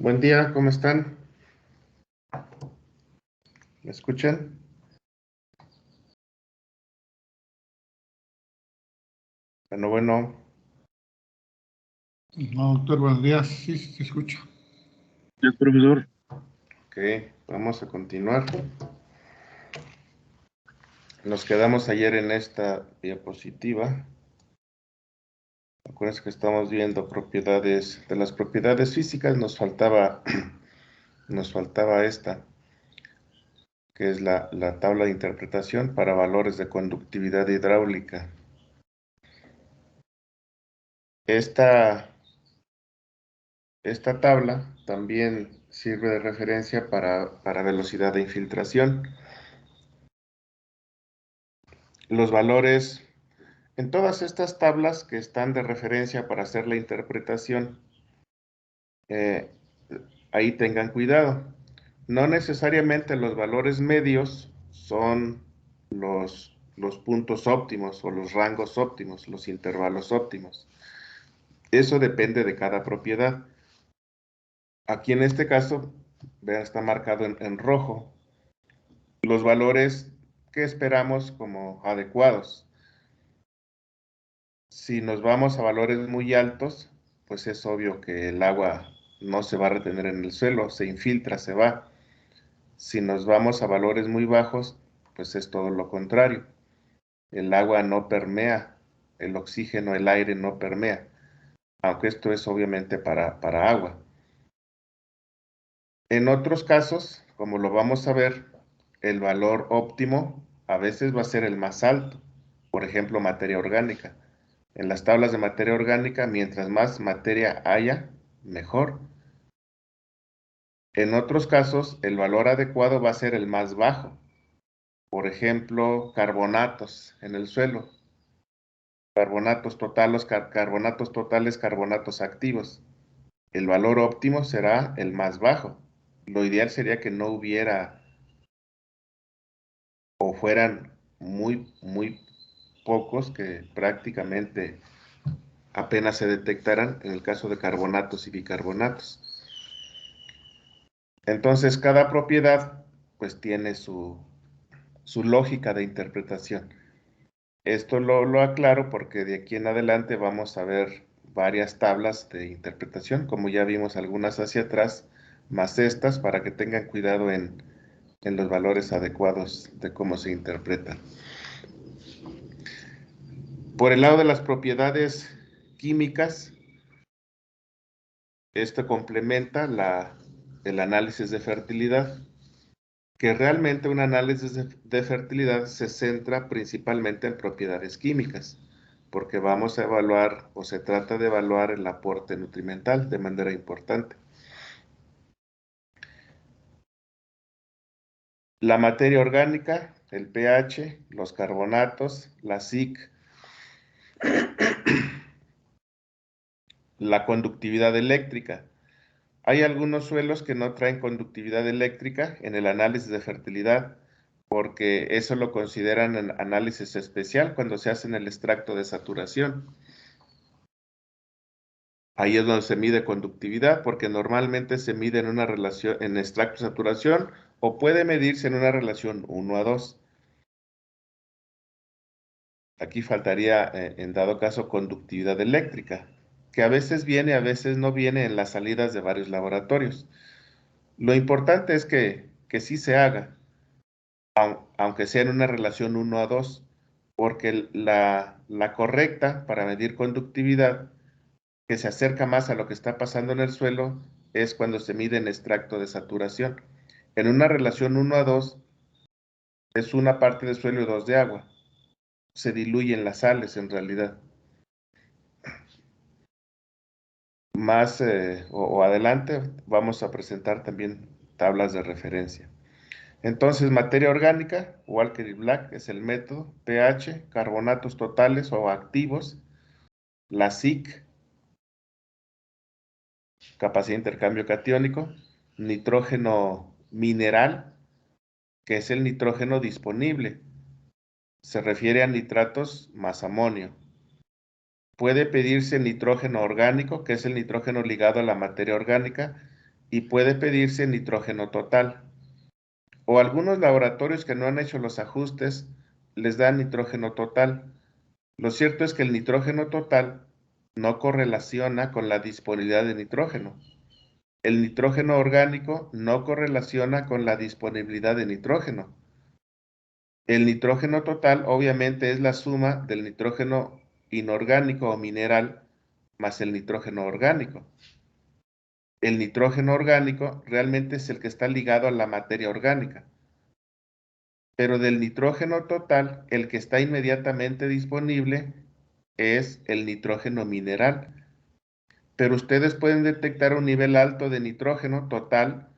Buen día, ¿cómo están? ¿Me escuchan? Bueno. No, doctor, buenos días. Sí, se escucha. Ya, profesor. Ok, vamos a continuar. Nos quedamos ayer en esta diapositiva. Acuérdense que estamos viendo propiedades, de las propiedades físicas nos faltaba esta, que es la tabla de interpretación para valores de conductividad hidráulica. Esta tabla también sirve de referencia para velocidad de infiltración. Los valores, en todas estas tablas que están de referencia para hacer la interpretación, ahí tengan cuidado. No necesariamente los valores medios son los puntos óptimos o los rangos óptimos, los intervalos óptimos. Eso depende de cada propiedad. Aquí en este caso, vean, está marcado en rojo los valores que esperamos como adecuados. Si nos vamos a valores muy altos, pues es obvio que el agua no se va a retener en el suelo, se infiltra, se va. Si nos vamos a valores muy bajos, pues es todo lo contrario. El agua no permea, el oxígeno, el aire no permea, aunque esto es obviamente para agua. En otros casos, como lo vamos a ver, el valor óptimo a veces va a ser el más alto, por ejemplo, materia orgánica. En las tablas de materia orgánica, mientras más materia haya, mejor. En otros casos, el valor adecuado va a ser el más bajo. Por ejemplo, carbonatos en el suelo. Carbonatos totales, carbonatos activos. El valor óptimo será el más bajo. Lo ideal sería que no hubiera o fueran muy pocos, que prácticamente apenas se detectaran en el caso de carbonatos y bicarbonatos. Entonces, cada propiedad pues tiene su lógica de interpretación. Esto lo aclaro porque de aquí en adelante vamos a ver varias tablas de interpretación, como ya vimos algunas hacia atrás, más estas, para que tengan cuidado en los valores adecuados de cómo se interpretan. Por el lado de las propiedades químicas, esto complementa el análisis de fertilidad, que realmente un análisis de fertilidad se centra principalmente en propiedades químicas, porque vamos a evaluar, o se trata de evaluar, el aporte nutrimental de manera importante. La materia orgánica, el pH, los carbonatos, la SiC, la conductividad eléctrica. Hay algunos suelos que no traen conductividad eléctrica en el análisis de fertilidad, porque eso lo consideran en análisis especial cuando se hace en el extracto de saturación. Ahí es donde se mide conductividad, porque normalmente se mide en una relación, en extracto de saturación, o puede medirse en una relación 1:2. Aquí faltaría, en dado caso, conductividad eléctrica, que a veces viene, a veces no viene en las salidas de varios laboratorios. Lo importante es que sí se haga, aunque sea en una relación 1:2, porque la correcta para medir conductividad, que se acerca más a lo que está pasando en el suelo, es cuando se mide en extracto de saturación. En una relación 1:2 es una parte de suelo y 2 de agua. Se diluyen las sales en realidad. Más o adelante vamos a presentar también tablas de referencia. Entonces, materia orgánica, Walker y Black es el método, pH, carbonatos totales o activos, la SiC, capacidad de intercambio catiónico, nitrógeno mineral, que es el nitrógeno disponible, se refiere a nitratos más amonio. Puede pedirse nitrógeno orgánico, que es el nitrógeno ligado a la materia orgánica, y puede pedirse nitrógeno total. O algunos laboratorios que no han hecho los ajustes les dan nitrógeno total. Lo cierto es que el nitrógeno total no correlaciona con la disponibilidad de nitrógeno. El nitrógeno orgánico no correlaciona con la disponibilidad de nitrógeno. El nitrógeno total obviamente es la suma del nitrógeno inorgánico o mineral más el nitrógeno orgánico. El nitrógeno orgánico realmente es el que está ligado a la materia orgánica. Pero del nitrógeno total, el que está inmediatamente disponible es el nitrógeno mineral. Pero ustedes pueden detectar un nivel alto de nitrógeno total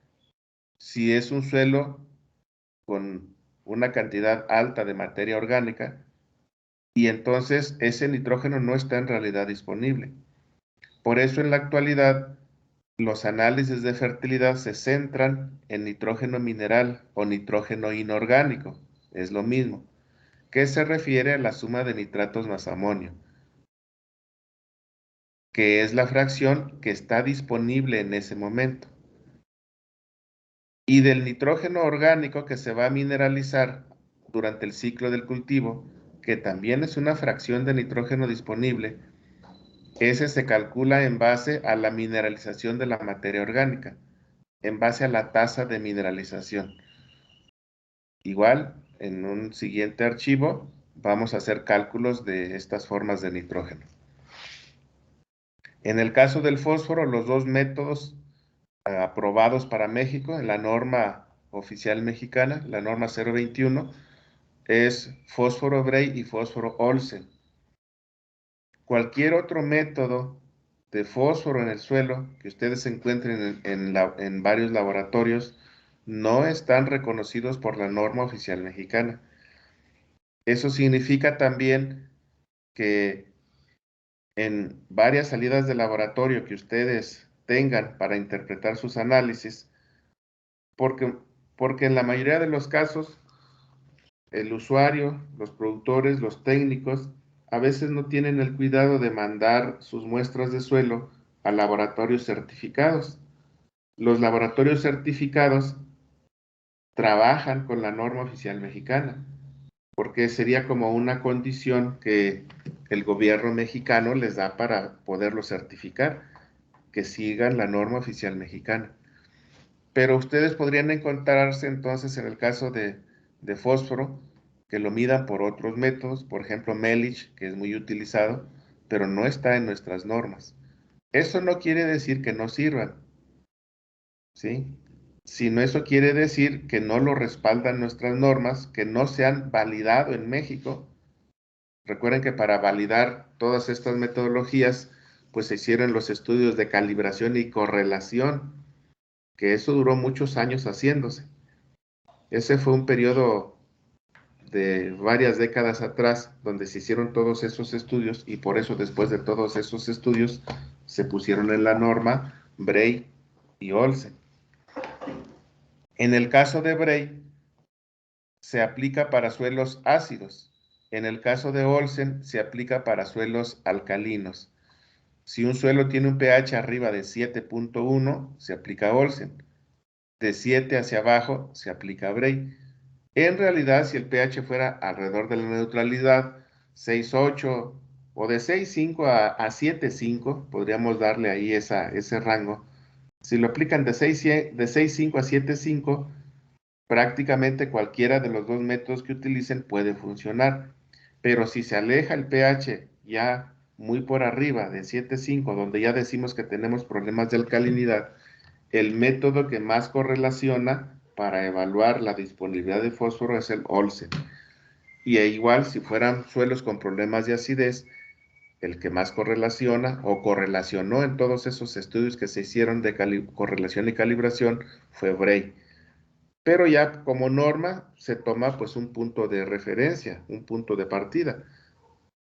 si es un suelo con una cantidad alta de materia orgánica y entonces ese nitrógeno no está en realidad disponible. Por eso en la actualidad los análisis de fertilidad se centran en nitrógeno mineral o nitrógeno inorgánico, es lo mismo, que se refiere a la suma de nitratos más amonio, que es la fracción que está disponible en ese momento. Y del nitrógeno orgánico que se va a mineralizar durante el ciclo del cultivo, que también es una fracción de nitrógeno disponible, ese se calcula en base a la mineralización de la materia orgánica, en base a la tasa de mineralización. Igual, en un siguiente archivo, vamos a hacer cálculos de estas formas de nitrógeno. En el caso del fósforo, los dos métodos aprobados para México en la norma oficial mexicana, la norma 021, es fósforo Bray y fósforo Olsen. Cualquier otro método de fósforo en el suelo que ustedes encuentren en varios laboratorios no están reconocidos por la norma oficial mexicana. Eso significa también que en varias salidas de laboratorio que ustedes tengan para interpretar sus análisis, porque en la mayoría de los casos el usuario, los productores, los técnicos, a veces no tienen el cuidado de mandar sus muestras de suelo a laboratorios certificados. Los laboratorios certificados trabajan con la norma oficial mexicana, porque sería como una condición que el gobierno mexicano les da para poderlo certificar, que sigan la norma oficial mexicana. Pero ustedes podrían encontrarse entonces en el caso de fósforo, que lo midan por otros métodos, por ejemplo Melich, que es muy utilizado, pero no está en nuestras normas. Eso no quiere decir que no sirvan, ¿sí? Sino eso quiere decir que no lo respaldan nuestras normas, que no se han validado en México. Recuerden que para validar todas estas metodologías, pues se hicieron los estudios de calibración y correlación, que eso duró muchos años haciéndose. Ese fue un periodo de varias décadas atrás donde se hicieron todos esos estudios y por eso después de todos esos estudios se pusieron en la norma Bray y Olsen. En el caso de Bray se aplica para suelos ácidos. En el caso de Olsen se aplica para suelos alcalinos. Si un suelo tiene un pH arriba de 7.1 se aplica Olsen. De 7 hacia abajo se aplica Bray. En realidad, si el pH fuera alrededor de la neutralidad, 6.8 o de 6.5 a 7.5, podríamos darle ahí ese rango. Si lo aplican de 6.5 a 7.5, prácticamente cualquiera de los dos métodos que utilicen puede funcionar. Pero si se aleja el pH ya muy por arriba de 7.5, donde ya decimos que tenemos problemas de alcalinidad, el método que más correlaciona para evaluar la disponibilidad de fósforo es el Olsen. Y igual, si fueran suelos con problemas de acidez, el que más correlaciona o correlacionó en todos esos estudios que se hicieron de correlación y calibración fue Bray. Pero ya como norma se toma pues un punto de referencia, un punto de partida.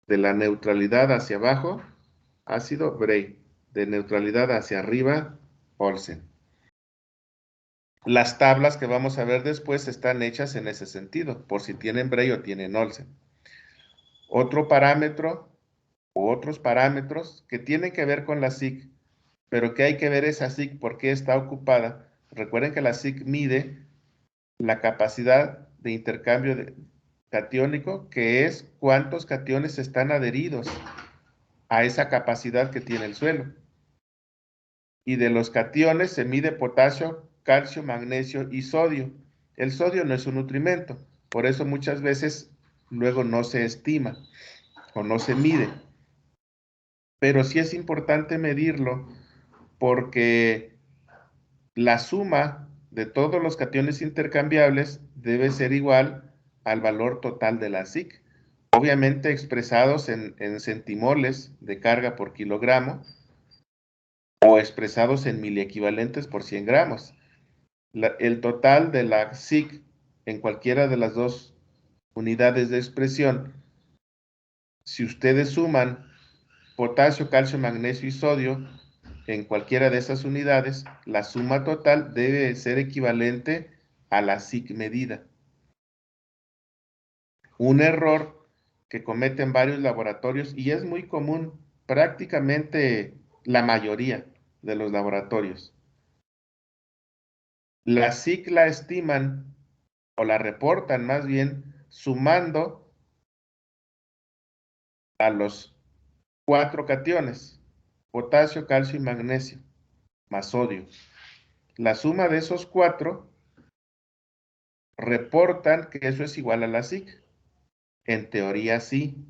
De la neutralidad hacia abajo, ácido Bray. De neutralidad hacia arriba, Olsen. Las tablas que vamos a ver después están hechas en ese sentido, por si tienen Bray o tienen Olsen. Otro parámetro u otros parámetros que tienen que ver con la SIC, pero que hay que ver esa SIC por qué está ocupada. Recuerden que la SIC mide la capacidad de intercambio catiónico, que es cuántos cationes están adheridos a esa capacidad que tiene el suelo. Y de los cationes se mide potasio, calcio, magnesio y sodio. El sodio no es un nutrimento, por eso muchas veces luego no se estima o no se mide. Pero sí es importante medirlo porque la suma de todos los cationes intercambiables debe ser igual al valor total de la SIC, obviamente expresados en centimoles de carga por kilogramo o expresados en miliequivalentes por 100 gramos. El total de la SIC en cualquiera de las dos unidades de expresión, si ustedes suman potasio, calcio, magnesio y sodio en cualquiera de esas unidades, la suma total debe ser equivalente a la SIC medida. Un error que cometen varios laboratorios, y es muy común, prácticamente la mayoría de los laboratorios. La SIC la estiman, o la reportan más bien, sumando a los 4 cationes, potasio, calcio y magnesio, más sodio. La suma de esos 4 reportan que eso es igual a la SIC. En teoría sí.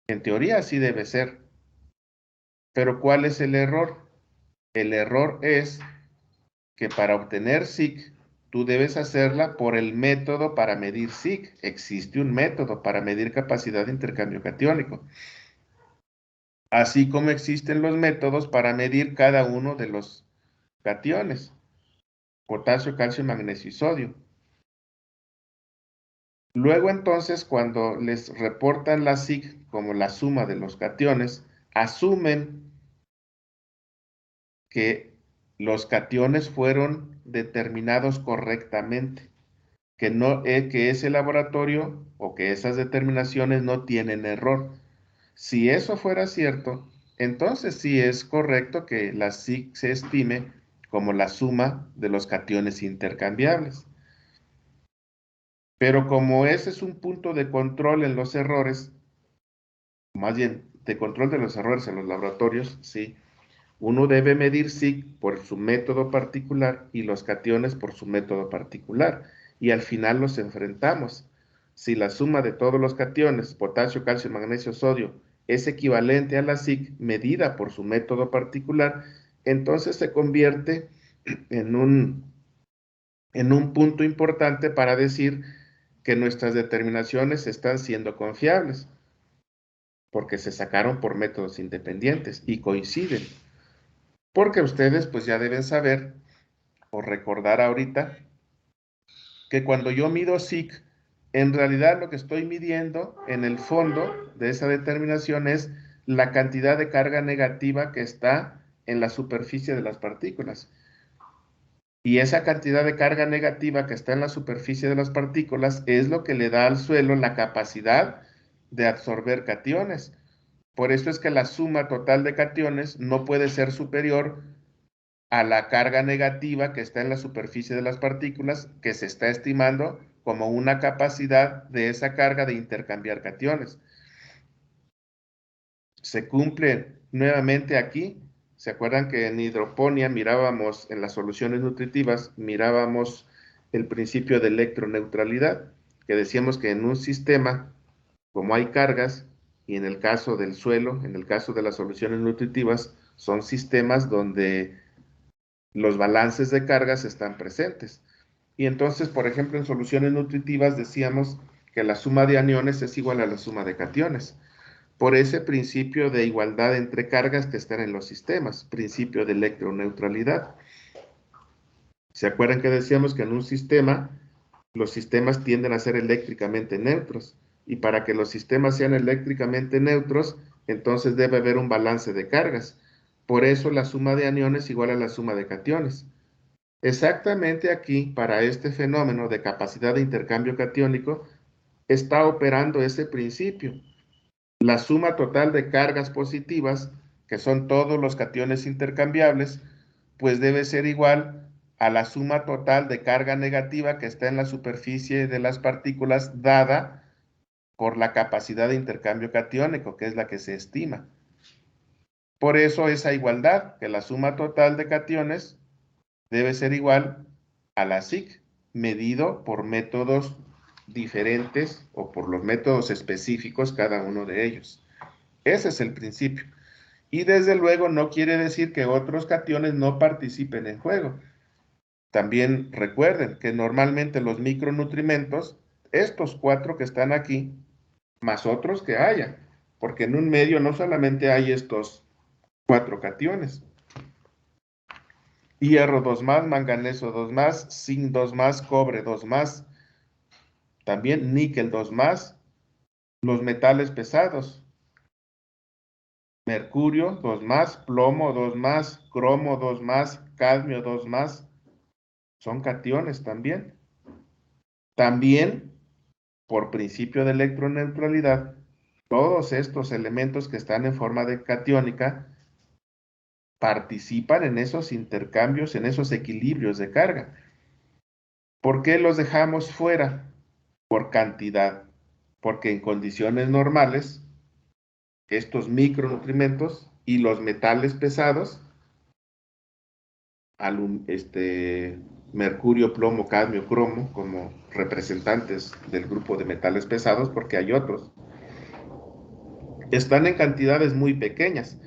En teoría sí debe ser. Pero ¿cuál es el error? El error es que para obtener SIC, tú debes hacerla por el método para medir SIC. Existe un método para medir capacidad de intercambio catiónico. Así como existen los métodos para medir cada uno de los cationes: potasio, calcio, magnesio y sodio. Luego entonces, cuando les reportan la SIC como la suma de los cationes, asumen que los cationes fueron determinados correctamente, que ese laboratorio o que esas determinaciones no tienen error. Si eso fuera cierto, entonces sí es correcto que la SIC se estime como la suma de los cationes intercambiables. Pero como ese es un punto de control en los errores, más bien de control de los errores en los laboratorios, sí, uno debe medir SIC por su método particular y los cationes por su método particular, y al final los enfrentamos. Si la suma de todos los cationes, potasio, calcio, magnesio, sodio, es equivalente a la SIC medida por su método particular, entonces se convierte en un punto importante para decir que nuestras determinaciones están siendo confiables, porque se sacaron por métodos independientes y coinciden. Porque ustedes pues ya deben saber o recordar ahorita que cuando yo mido SIC, en realidad lo que estoy midiendo en el fondo de esa determinación es la cantidad de carga negativa que está en la superficie de las partículas. Y esa cantidad de carga negativa que está en la superficie de las partículas es lo que le da al suelo la capacidad de absorber cationes. Por eso es que la suma total de cationes no puede ser superior a la carga negativa que está en la superficie de las partículas, que se está estimando como una capacidad de esa carga de intercambiar cationes. Se cumple nuevamente aquí. ¿Se acuerdan que en hidroponía mirábamos, en las soluciones nutritivas, mirábamos el principio de electroneutralidad? Que decíamos que en un sistema, como hay cargas, y en el caso del suelo, en el caso de las soluciones nutritivas, son sistemas donde los balances de cargas están presentes. Y entonces, por ejemplo, en soluciones nutritivas decíamos que la suma de aniones es igual a la suma de cationes, por ese principio de igualdad entre cargas que están en los sistemas, principio de electroneutralidad. ¿Se acuerdan que decíamos que en un sistema, los sistemas tienden a ser eléctricamente neutros? Y para que los sistemas sean eléctricamente neutros, entonces debe haber un balance de cargas. Por eso la suma de aniones es igual a la suma de cationes. Exactamente aquí, para este fenómeno de capacidad de intercambio catiónico, está operando ese principio. La suma total de cargas positivas que son todos los cationes intercambiables, pues debe ser igual a la suma total de carga negativa que está en la superficie de las partículas dada por la capacidad de intercambio catiónico, que es la que se estima. Por eso esa igualdad, que la suma total de cationes debe ser igual a la SIC, medido por métodos diferentes o por los métodos específicos cada uno de ellos. Ese es el principio. Y desde luego no quiere decir que otros cationes no participen en juego. También recuerden que normalmente los micronutrimentos, estos 4 que están aquí, más otros que haya, porque en un medio no solamente hay estos 4 cationes. Hierro 2+, manganeso 2+, zinc 2+, cobre 2+, también níquel 2+, los metales pesados, mercurio 2+, plomo 2+, cromo 2+, cadmio 2+, son cationes también. También, por principio de electroneutralidad, todos estos elementos que están en forma de catiónica participan en esos intercambios, en esos equilibrios de carga. ¿Por qué los dejamos fuera? Por cantidad. Porque en condiciones normales, estos micronutrimentos y los metales pesados, mercurio, plomo, cadmio, cromo, como representantes del grupo de metales pesados, porque hay otros, están en cantidades muy pequeñas.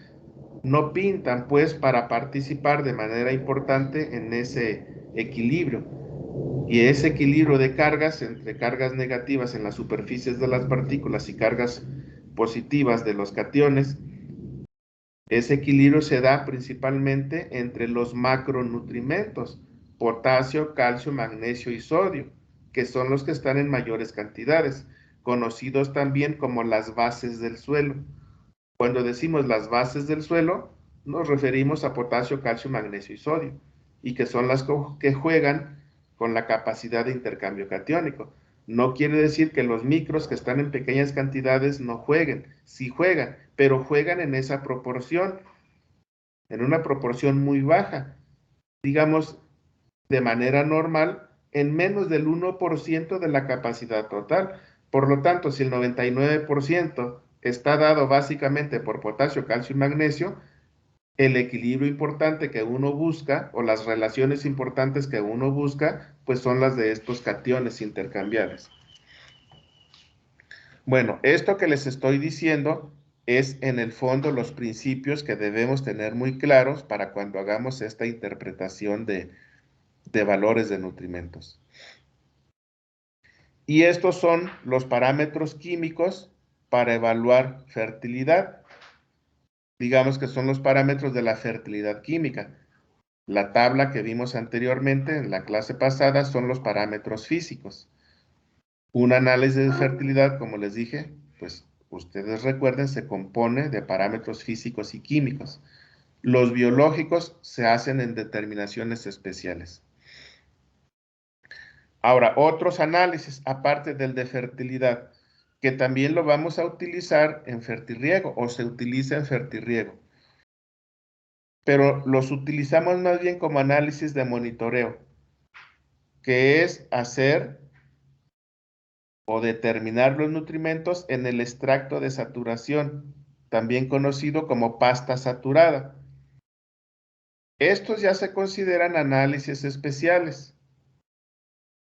No pintan, pues, para participar de manera importante en ese equilibrio. Y ese equilibrio de cargas, entre cargas negativas en las superficies de las partículas y cargas positivas de los cationes, ese equilibrio se da principalmente entre los macronutrimentos, potasio, calcio, magnesio y sodio, que son los que están en mayores cantidades, conocidos también como las bases del suelo. Cuando decimos las bases del suelo, nos referimos a potasio, calcio, magnesio y sodio, y que son las que juegan con la capacidad de intercambio catiónico. No quiere decir que los micros que están en pequeñas cantidades no jueguen, sí juegan, pero juegan en esa proporción, en una proporción muy baja, digamos de manera normal, en menos del 1% de la capacidad total. Por lo tanto, si el 99% está dado básicamente por potasio, calcio y magnesio, el equilibrio importante que uno busca, o las relaciones importantes que uno busca, pues son las de estos cationes intercambiables. Bueno, esto que les estoy diciendo es en el fondo los principios que debemos tener muy claros para cuando hagamos esta interpretación de valores de nutrimentos. Y estos son los parámetros químicos para evaluar fertilidad. Digamos que son los parámetros de la fertilidad química. La tabla que vimos anteriormente en la clase pasada son los parámetros físicos. Un análisis de fertilidad, como les dije, pues ustedes recuerden, se compone de parámetros físicos y químicos. Los biológicos se hacen en determinaciones especiales. Ahora, otros análisis, aparte del de fertilidad, que también lo vamos a utilizar en fertirriego o se utiliza en fertirriego. Pero los utilizamos más bien como análisis de monitoreo, que es hacer o determinar los nutrimentos en el extracto de saturación, también conocido como pasta saturada. Estos ya se consideran análisis especiales,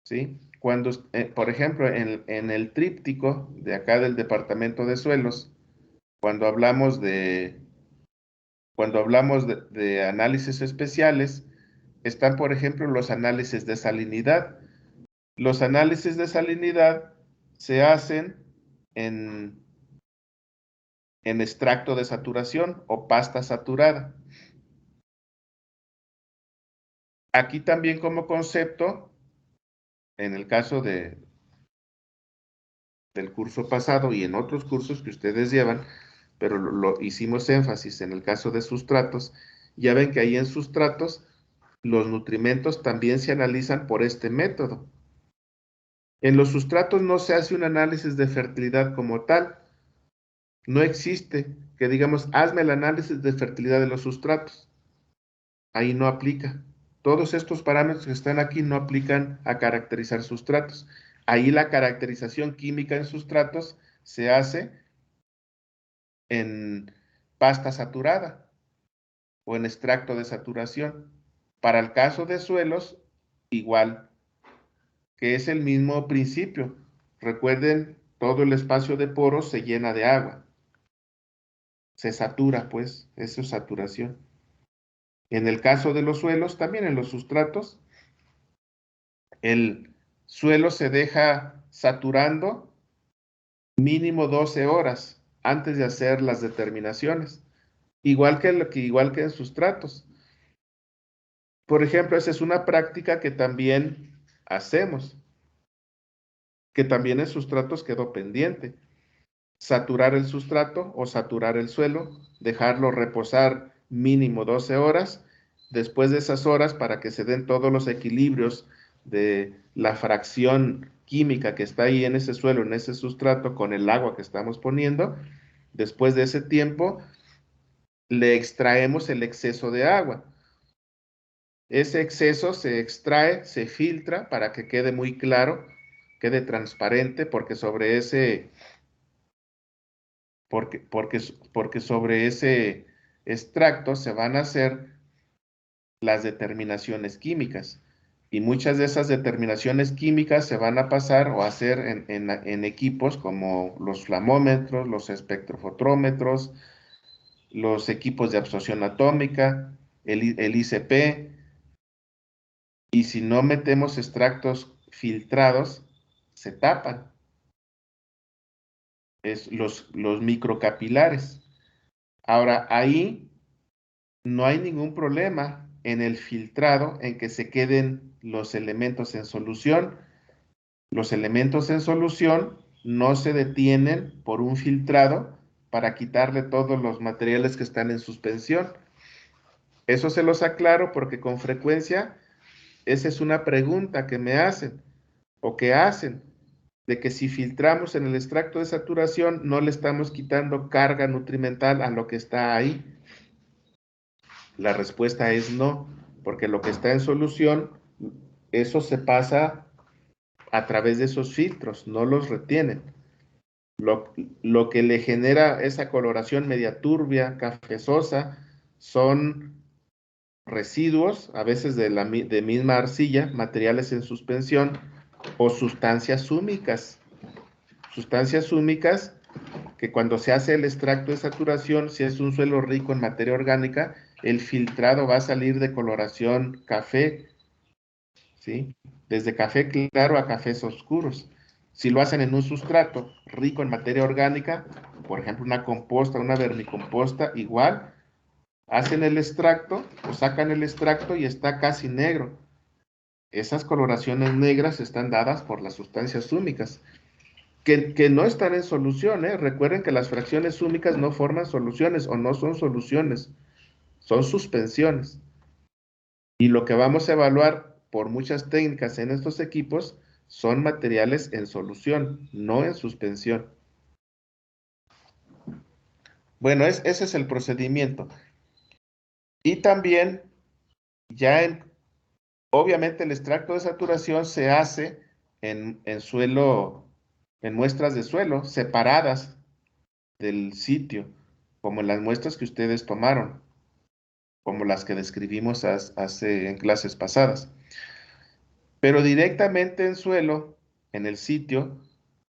¿sí? Cuando, por ejemplo, en el tríptico de acá del Departamento de Suelos, cuando hablamos de análisis especiales, están, por ejemplo, los análisis de salinidad. Los análisis de salinidad se hacen en extracto de saturación o pasta saturada. Aquí también como concepto, en el caso del curso pasado y en otros cursos que ustedes llevan, pero lo hicimos énfasis en el caso de sustratos, ya ven que ahí en sustratos los nutrimentos también se analizan por este método. En los sustratos no se hace un análisis de fertilidad como tal, no existe que digamos, hazme el análisis de fertilidad de los sustratos. Ahí no aplica. Todos estos parámetros que están aquí no aplican a caracterizar sustratos. Ahí la caracterización química en sustratos se hace en pasta saturada o en extracto de saturación. Para el caso de suelos, igual, que es el mismo principio. Recuerden, todo el espacio de poros se llena de agua. Se satura, pues, eso es saturación. En el caso de los suelos, también en los sustratos, el suelo se deja saturando mínimo 12 horas antes de hacer las determinaciones, igual que en sustratos. Por ejemplo, esa es una práctica que también hacemos, que también en sustratos quedó pendiente. Saturar el sustrato o saturar el suelo, dejarlo reposar mínimo 12 horas. Después de esas horas, para que se den todos los equilibrios de la fracción química que está ahí en ese suelo, en ese sustrato, con el agua que estamos poniendo, después de ese tiempo, le extraemos el exceso de agua. Ese exceso se extrae, se filtra para que quede muy claro, quede transparente, porque sobre ese porque sobre ese extracto se van a hacer las determinaciones químicas. Y muchas de esas determinaciones químicas se van a pasar o hacer en equipos como los flamómetros, los espectrofotrómetros, los equipos de absorción atómica, el ICP. Y si no metemos extractos filtrados, se tapan. Es los microcapilares. Ahora, ahí no hay ningún problema en el filtrado en que se queden los elementos en solución. Los elementos en solución no se detienen por un filtrado para quitarle todos los materiales que están en suspensión. Eso se los aclaro porque con frecuencia esa es una pregunta que me hacen o que hacen, de que si filtramos en el extracto de saturación no le estamos quitando carga nutrimental a lo que está ahí. La respuesta es no, porque lo que está en solución, eso se pasa a través de esos filtros, no los retienen. Lo que le genera esa coloración media turbia, cafezosa, son residuos, a veces de misma arcilla, materiales en suspensión o sustancias húmicas. Sustancias húmicas que cuando se hace el extracto de saturación, si es un suelo rico en materia orgánica, el filtrado va a salir de coloración café, ¿sí? Desde café claro a cafés oscuros. Si lo hacen en un sustrato rico en materia orgánica, por ejemplo, una composta, una vermicomposta, igual, hacen el extracto o sacan el extracto y está casi negro. Esas coloraciones negras están dadas por las sustancias húmicas. Que no están en solución, ¿eh? Recuerden que las fracciones húmicas no forman soluciones o no son soluciones, son suspensiones. Y lo que vamos a evaluar por muchas técnicas en estos equipos son materiales en solución, no en suspensión. Bueno, ese es el procedimiento. Y también, obviamente el extracto de saturación se hace en suelo, en muestras de suelo separadas del sitio, como en las muestras que ustedes tomaron, como las que describimos en clases pasadas. Pero directamente en suelo, en el sitio,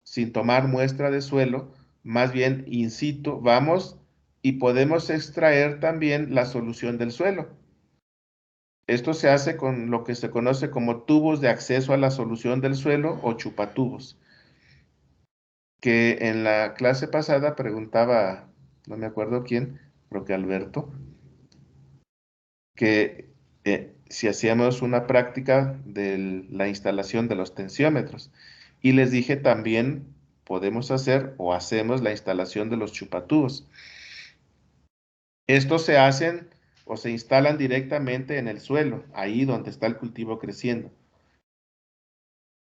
sin tomar muestra de suelo, más bien in situ, vamos y podemos extraer también la solución del suelo. Esto se hace con lo que se conoce como tubos de acceso a la solución del suelo o chupatubos, que en la clase pasada preguntaba, no me acuerdo quién, creo que Alberto, que si hacíamos una práctica de la instalación de los tensiómetros. Y les dije también podemos hacer o hacemos la instalación de los chupatubos. Estos se hacen o se instalan directamente en el suelo, ahí donde está el cultivo creciendo.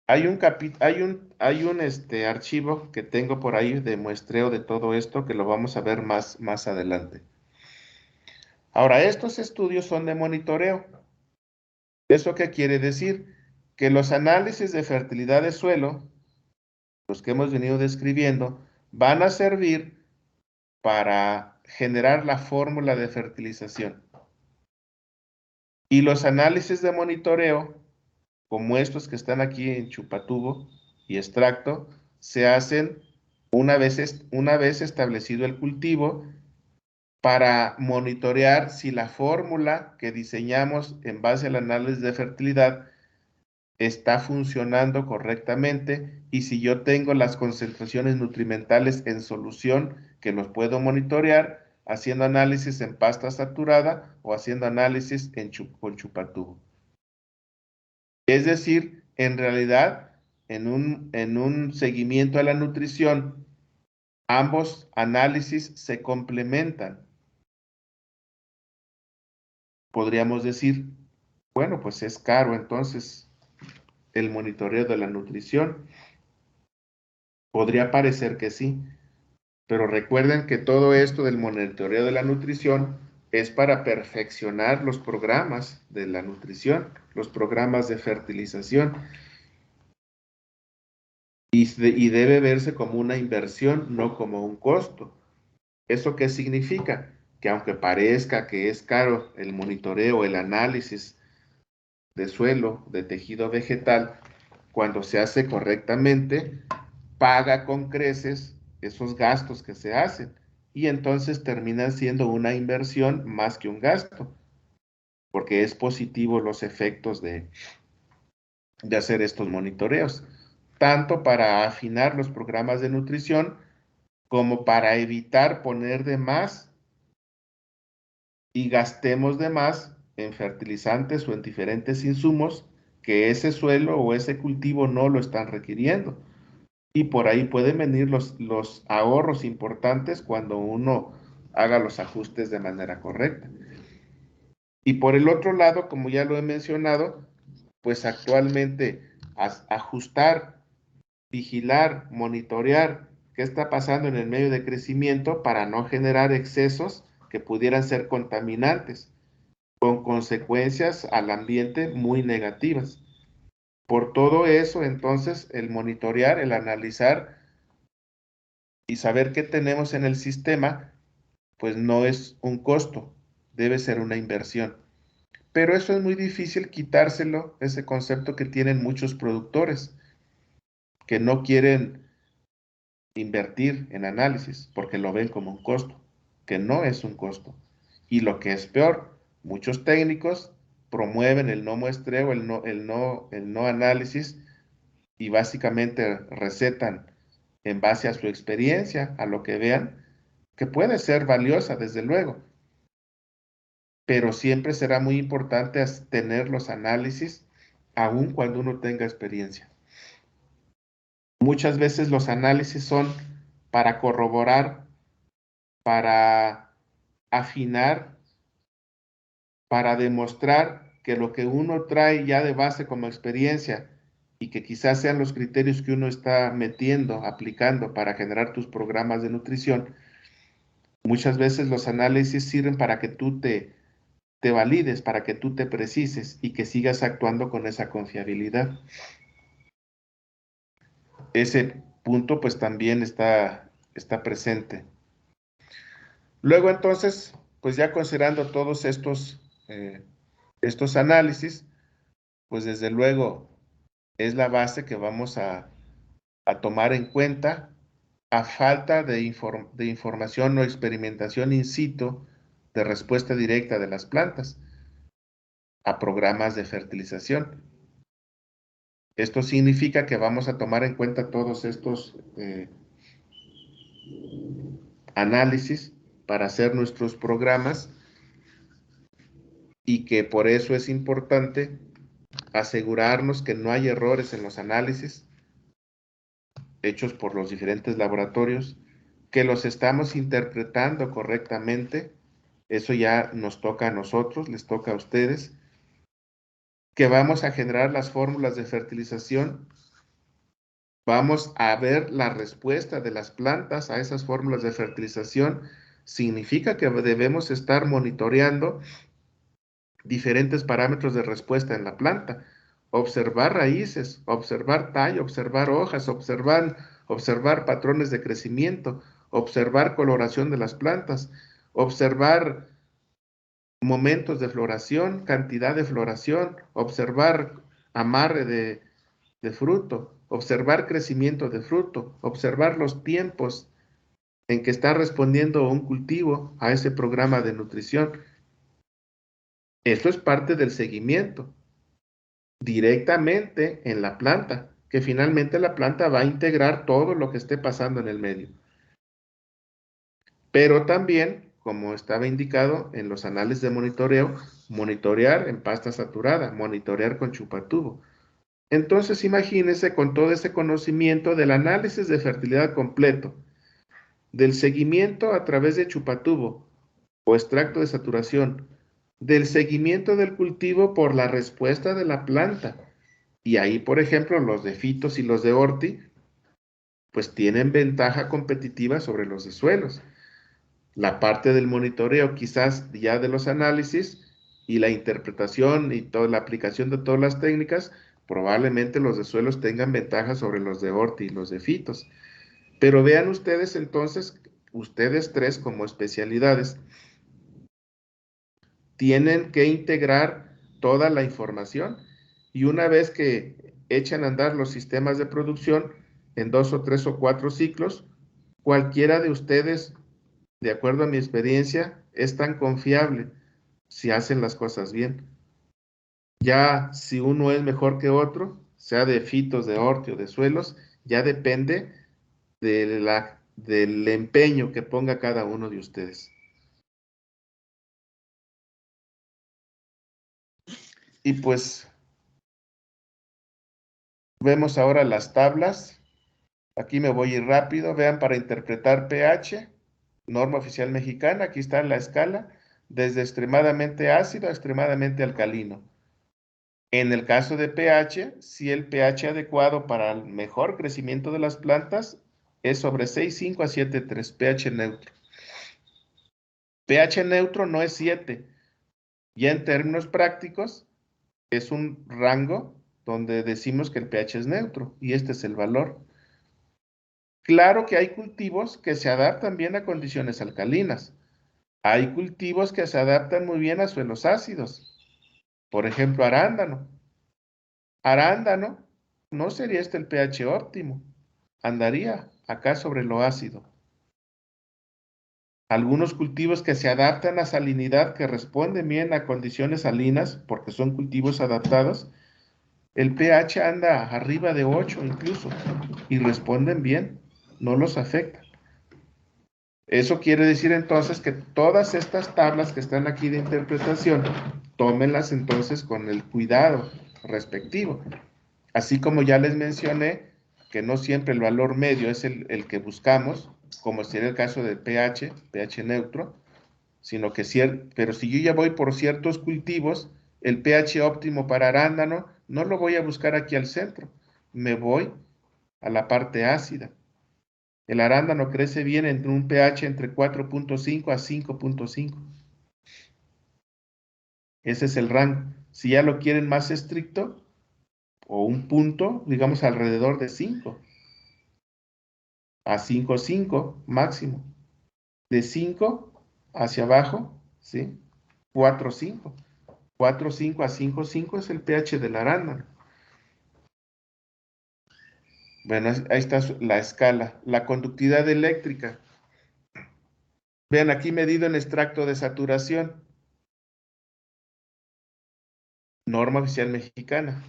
Hay un archivo que tengo por ahí de muestreo de todo esto que lo vamos a ver más adelante. Ahora, estos estudios son de monitoreo. ¿Eso qué quiere decir? Que los análisis de fertilidad de suelo, los que hemos venido describiendo, van a servir para generar la fórmula de fertilización. Y los análisis de monitoreo, como estos que están aquí en chupatubo y extracto, se hacen una vez establecido el cultivo para monitorear si la fórmula que diseñamos en base al análisis de fertilidad está funcionando correctamente y si yo tengo las concentraciones nutrimentales en solución que los puedo monitorear haciendo análisis en pasta saturada o haciendo análisis con chupatubo. Es decir, en realidad, en un seguimiento a la nutrición, ambos análisis se complementan. Podríamos decir, bueno, pues es caro entonces el monitoreo de la nutrición. Podría parecer que sí, pero recuerden que todo esto del monitoreo de la nutrición es para perfeccionar los programas de la nutrición, los programas de fertilización, y debe verse como una inversión, no como un costo. ¿Eso qué significa? Que aunque parezca que es caro el monitoreo, el análisis de suelo, de tejido vegetal, cuando se hace correctamente, paga con creces esos gastos que se hacen y entonces termina siendo una inversión más que un gasto, porque es positivo los efectos de hacer estos monitoreos, tanto para afinar los programas de nutrición como para evitar poner de más y gastemos de más en fertilizantes o en diferentes insumos que ese suelo o ese cultivo no lo están requiriendo. Y por ahí pueden venir los ahorros importantes cuando uno haga los ajustes de manera correcta. Y por el otro lado, como ya lo he mencionado, pues actualmente ajustar, vigilar, monitorear qué está pasando en el medio de crecimiento para no generar excesos que pudieran ser contaminantes, con consecuencias al ambiente muy negativas. Por todo eso, entonces, el monitorear, el analizar y saber qué tenemos en el sistema, pues no es un costo, debe ser una inversión. Pero eso es muy difícil quitárselo, ese concepto que tienen muchos productores, que no quieren invertir en análisis porque lo ven como un costo, que no es un costo. Y lo que es peor, muchos técnicos promueven el no muestreo, el no análisis y básicamente recetan en base a su experiencia, a lo que vean, que puede ser valiosa, desde luego, pero siempre será muy importante tener los análisis, aun cuando uno tenga experiencia. Muchas veces los análisis son para corroborar, para afinar, para demostrar que lo que uno trae ya de base como experiencia y que quizás sean los criterios que uno está metiendo, aplicando para generar tus programas de nutrición, muchas veces los análisis sirven para que tú te valides, para que tú te precises y que sigas actuando con esa confiabilidad. Ese punto pues también está presente. Luego entonces, pues ya considerando todos estos análisis, pues desde luego es la base que vamos a tomar en cuenta a falta de información o experimentación in situ de respuesta directa de las plantas a programas de fertilización. Esto significa que vamos a tomar en cuenta todos estos análisis para hacer nuestros programas y que por eso es importante asegurarnos que no hay errores en los análisis hechos por los diferentes laboratorios, que los estamos interpretando correctamente, eso ya nos toca a nosotros, les toca a ustedes, que vamos a generar las fórmulas de fertilización Vamos a ver la respuesta de las plantas a esas fórmulas de fertilización. Significa que debemos estar monitoreando diferentes parámetros de respuesta en la planta. Observar raíces, observar tallo, observar hojas, observar patrones de crecimiento, observar coloración de las plantas, observar momentos de floración, cantidad de floración, observar amarre de fruto, observar crecimiento de fruto, observar los tiempos en que está respondiendo un cultivo a ese programa de nutrición. Esto es parte del seguimiento directamente en la planta, que finalmente la planta va a integrar todo lo que esté pasando en el medio. Pero también, como estaba indicado en los anales de monitoreo, monitorear en pasta saturada, monitorear con chupatubo. Entonces, imagínense con todo ese conocimiento del análisis de fertilidad completo, del seguimiento a través de chupatubo o extracto de saturación, del seguimiento del cultivo por la respuesta de la planta. Y ahí, por ejemplo, los de Fitos y los de Horti, pues tienen ventaja competitiva sobre los de suelos. La parte del monitoreo, quizás ya de los análisis y la interpretación y toda la aplicación de todas las técnicas, probablemente los de suelos tengan ventaja sobre los de Horti y los de Fitos. Pero vean ustedes entonces, ustedes tres como especialidades, tienen que integrar toda la información y una vez que echan a andar los sistemas de producción en 2 o 3 o 4 ciclos, cualquiera de ustedes, de acuerdo a mi experiencia, es tan confiable si hacen las cosas bien. Ya si uno es mejor que otro, sea de Fitos, de Horti o de suelos, ya depende del empeño que ponga cada uno de ustedes. Y pues vemos ahora las tablas. Aquí me voy a ir rápido. Vean, para interpretar pH, norma oficial mexicana, aquí está la escala, desde extremadamente ácido a extremadamente alcalino. En el caso de pH, si el pH adecuado para el mejor crecimiento de las plantas es sobre 6,5 a 7,3, pH neutro. pH neutro no es 7. Ya en términos prácticos, es un rango donde decimos que el pH es neutro y este es el valor. Claro que hay cultivos que se adaptan bien a condiciones alcalinas. Hay cultivos que se adaptan muy bien a suelos ácidos. Por ejemplo, arándano. Arándano no sería este el pH óptimo. Andaría acá sobre lo ácido. Algunos cultivos que se adaptan a salinidad, que responden bien a condiciones salinas, porque son cultivos adaptados, el pH anda arriba de 8 incluso, y responden bien, no los afecta. Eso quiere decir entonces que todas estas tablas que están aquí de interpretación, tómenlas entonces con el cuidado respectivo. Así como ya les mencioné que no siempre el valor medio es el que buscamos, como sería el caso del pH neutro, sino que pero si yo ya voy por ciertos cultivos, el pH óptimo para arándano no lo voy a buscar aquí al centro, me voy a la parte ácida. El arándano crece bien entre un pH entre 4,5 a 5,5. Ese es el rango. Si ya lo quieren más estricto, o un punto, digamos alrededor de 5 a 5,5 máximo. De 5 hacia abajo, ¿sí? 4,5. 4,5 a 5,5 es el pH del arándano. Bueno, ahí está la escala. La conductividad eléctrica. Vean aquí medido en extracto de saturación. Norma oficial mexicana.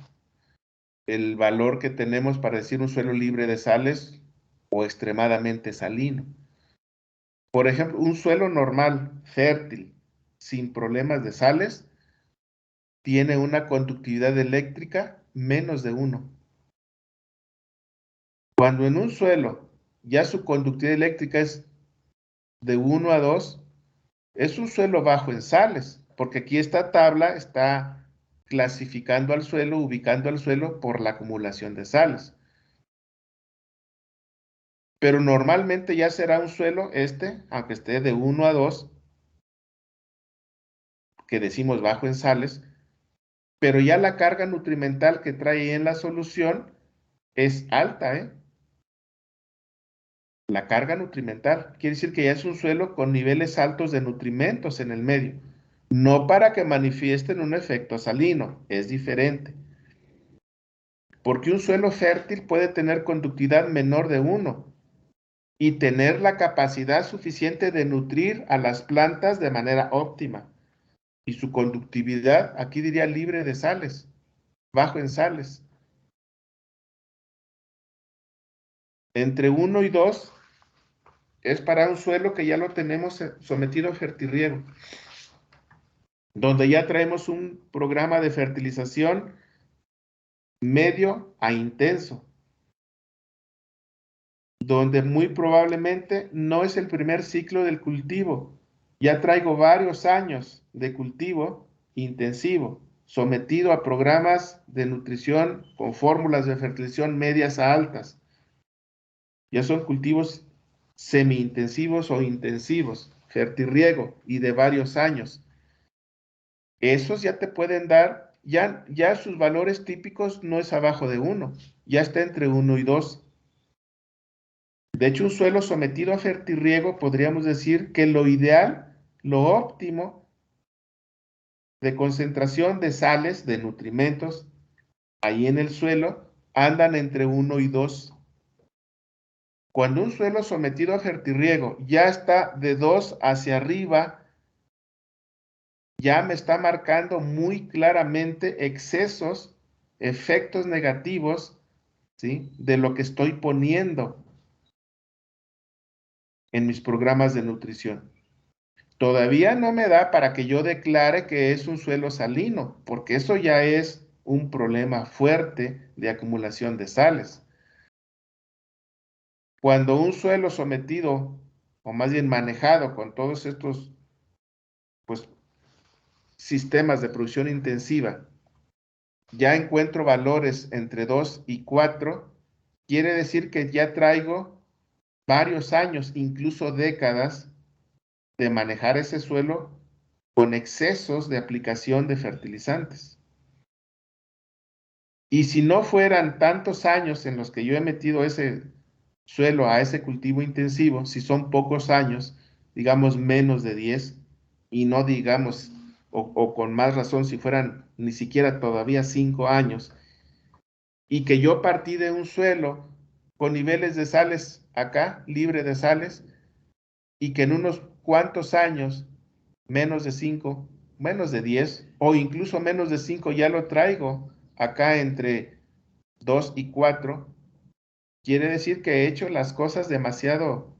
El valor que tenemos para decir un suelo libre de sales o extremadamente salino. Por ejemplo, un suelo normal, fértil, sin problemas de sales, tiene una conductividad eléctrica menos de 1. Cuando en un suelo ya su conductividad eléctrica es de 1 a 2, es un suelo bajo en sales, porque aquí esta tabla está clasificando al suelo, ubicando al suelo por la acumulación de sales. pero normalmente ya será un suelo aunque esté de 1 a 2, que decimos bajo en sales, pero ya la carga nutrimental que trae en la solución es alta, ¿eh? La carga nutrimental quiere decir que ya es un suelo con niveles altos de nutrimentos en el medio. No para que manifiesten un efecto salino, es diferente. Porque un suelo fértil puede tener conductividad menor de 1 y tener la capacidad suficiente de nutrir a las plantas de manera óptima. Y su conductividad, aquí diría libre de sales, bajo en sales. Entre 1 y 2 es para un suelo que ya lo tenemos sometido a fertirriego, donde ya traemos un programa de fertilización medio a intenso, donde muy probablemente no es el primer ciclo del cultivo. Ya traigo varios años de cultivo intensivo, sometido a programas de nutrición con fórmulas de fertilización medias a altas. Ya son cultivos semi-intensivos o intensivos, fertirriego y de varios años. Esos ya te pueden dar, ya sus valores típicos no es abajo de 1, ya está entre 1 y 2. De hecho, un suelo sometido a fertirriego podríamos decir que lo ideal, lo óptimo de concentración de sales, de nutrimentos, ahí en el suelo, andan entre 1 y 2. Cuando un suelo sometido a fertirriego ya está de 2 hacia arriba, ya me está marcando muy claramente excesos, efectos negativos, ¿sí?, de lo que estoy poniendo en mis programas de nutrición. Todavía no me da para que yo declare que es un suelo salino, porque eso ya es un problema fuerte de acumulación de sales. Cuando un suelo sometido, o más bien manejado con todos estos, pues, sistemas de producción intensiva, ya encuentro valores entre 2 y 4, quiere decir que ya traigo varios años, incluso décadas, de manejar ese suelo con excesos de aplicación de fertilizantes. Y si no fueran tantos años en los que yo he metido ese suelo a ese cultivo intensivo, si son pocos años, digamos menos de 10, y no digamos, o con más razón, si fueran ni siquiera todavía 5 años, y que yo partí de un suelo con niveles de sales acá, libre de sales, y que en unos cuantos años, menos de 5, menos de 10, o incluso menos de 5, ya lo traigo acá entre 2 y 4, quiere decir que he hecho las cosas demasiado,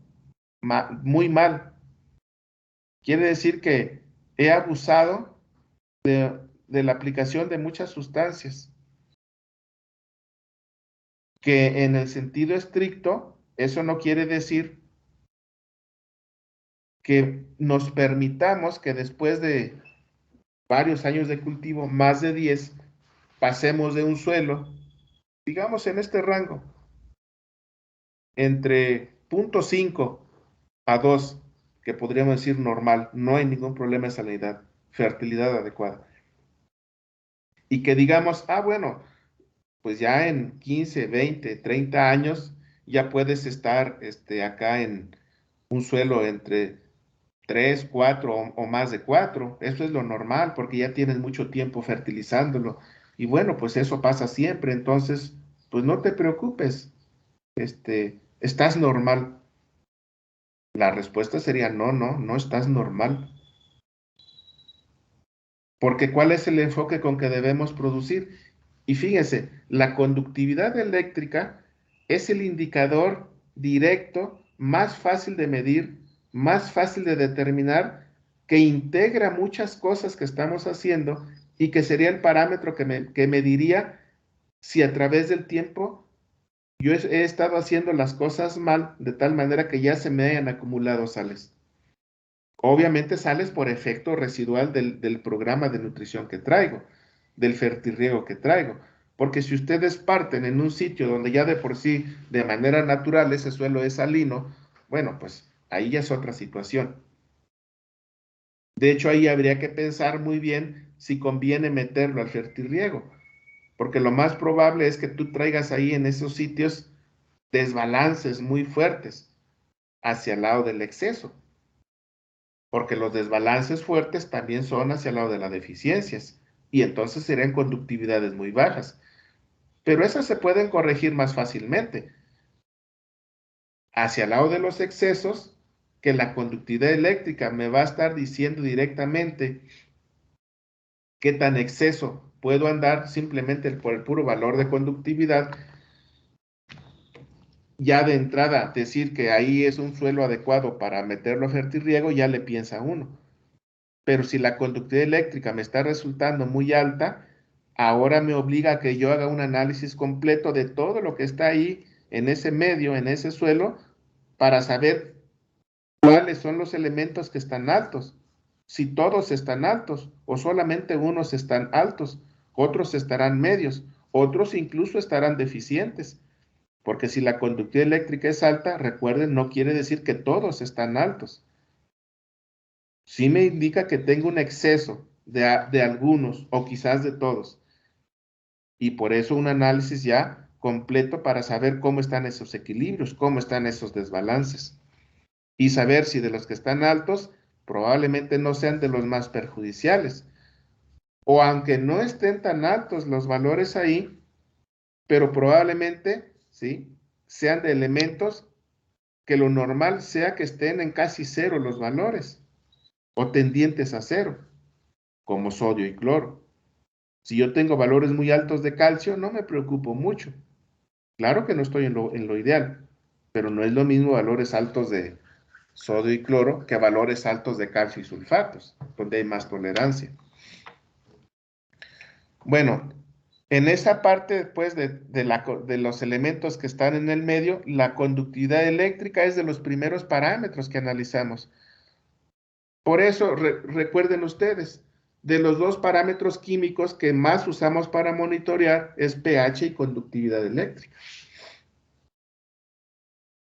muy mal. Quiere decir que he abusado de la aplicación de muchas sustancias, que en el sentido estricto, eso no quiere decir que nos permitamos que después de varios años de cultivo, más de 10, pasemos de un suelo, digamos en este rango, entre 0.5 a 2, que podríamos decir normal, no hay ningún problema de salinidad, fertilidad adecuada. Y que digamos, bueno, pues ya en 15, 20, 30 años ya puedes estar acá en un suelo entre 3, 4 o más de 4. Eso es lo normal porque ya tienes mucho tiempo fertilizándolo. Y bueno, pues eso pasa siempre. Entonces, pues no te preocupes. Estás normal. La respuesta sería no, no, no estás normal. Porque ¿cuál es el enfoque con que debemos producir? Y fíjense, la conductividad eléctrica es el indicador directo más fácil de medir, más fácil de determinar, que integra muchas cosas que estamos haciendo y que sería el parámetro que mediría si a través del tiempo yo he estado haciendo las cosas mal de tal manera que ya se me hayan acumulado sales. Obviamente sales por efecto residual del programa de nutrición que traigo, del fertirriego que traigo. Porque si ustedes parten en un sitio donde ya de por sí, de manera natural, ese suelo es salino, bueno, pues ahí ya es otra situación. De hecho, ahí habría que pensar muy bien si conviene meterlo al fertirriego, porque lo más probable es que tú traigas ahí en esos sitios desbalances muy fuertes hacia el lado del exceso, porque los desbalances fuertes también son hacia el lado de las deficiencias, y entonces serían conductividades muy bajas. Pero esas se pueden corregir más fácilmente hacia el lado de los excesos, que la conductividad eléctrica me va a estar diciendo directamente qué tan exceso puedo andar simplemente por el puro valor de conductividad. Ya de entrada decir que ahí es un suelo adecuado para meterlo a fertirriego, ya le piensa uno. Pero si la conductividad eléctrica me está resultando muy alta, ahora me obliga a que yo haga un análisis completo de todo lo que está ahí en ese medio, en ese suelo, para saber cuáles son los elementos que están altos. Si todos están altos o solamente unos están altos, otros estarán medios, otros incluso estarán deficientes. Porque si la conductividad eléctrica es alta, recuerden, no quiere decir que todos están altos. Sí me indica que tengo un exceso de algunos o quizás de todos. Y por eso un análisis ya completo para saber cómo están esos equilibrios, cómo están esos desbalances. Y saber si de los que están altos probablemente no sean de los más perjudiciales. O aunque no estén tan altos los valores ahí, pero probablemente, ¿sí?, sean de elementos que lo normal sea que estén en casi cero los valores o tendientes a cero, como sodio y cloro. Si yo tengo valores muy altos de calcio, no me preocupo mucho. Claro que no estoy en lo ideal, pero no es lo mismo valores altos de sodio y cloro que valores altos de calcio y sulfatos, donde hay más tolerancia. Bueno, en esa parte después de los elementos que están en el medio, la conductividad eléctrica es de los primeros parámetros que analizamos. Por eso, recuerden ustedes, de los dos parámetros químicos que más usamos para monitorear es pH y conductividad eléctrica.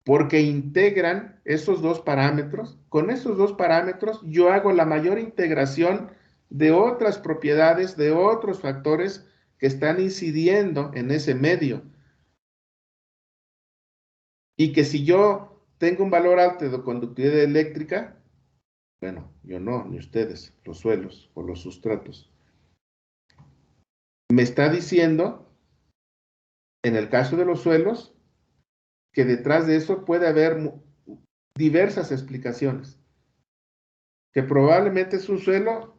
Porque integran esos dos parámetros. Con esos dos parámetros yo hago la mayor integración de otras propiedades, de otros factores que están incidiendo en ese medio. Y que si yo tengo un valor alto de conductividad eléctrica, bueno, yo no, ni ustedes, los suelos o los sustratos, me está diciendo, en el caso de los suelos, que detrás de eso puede haber diversas explicaciones. Que probablemente es un suelo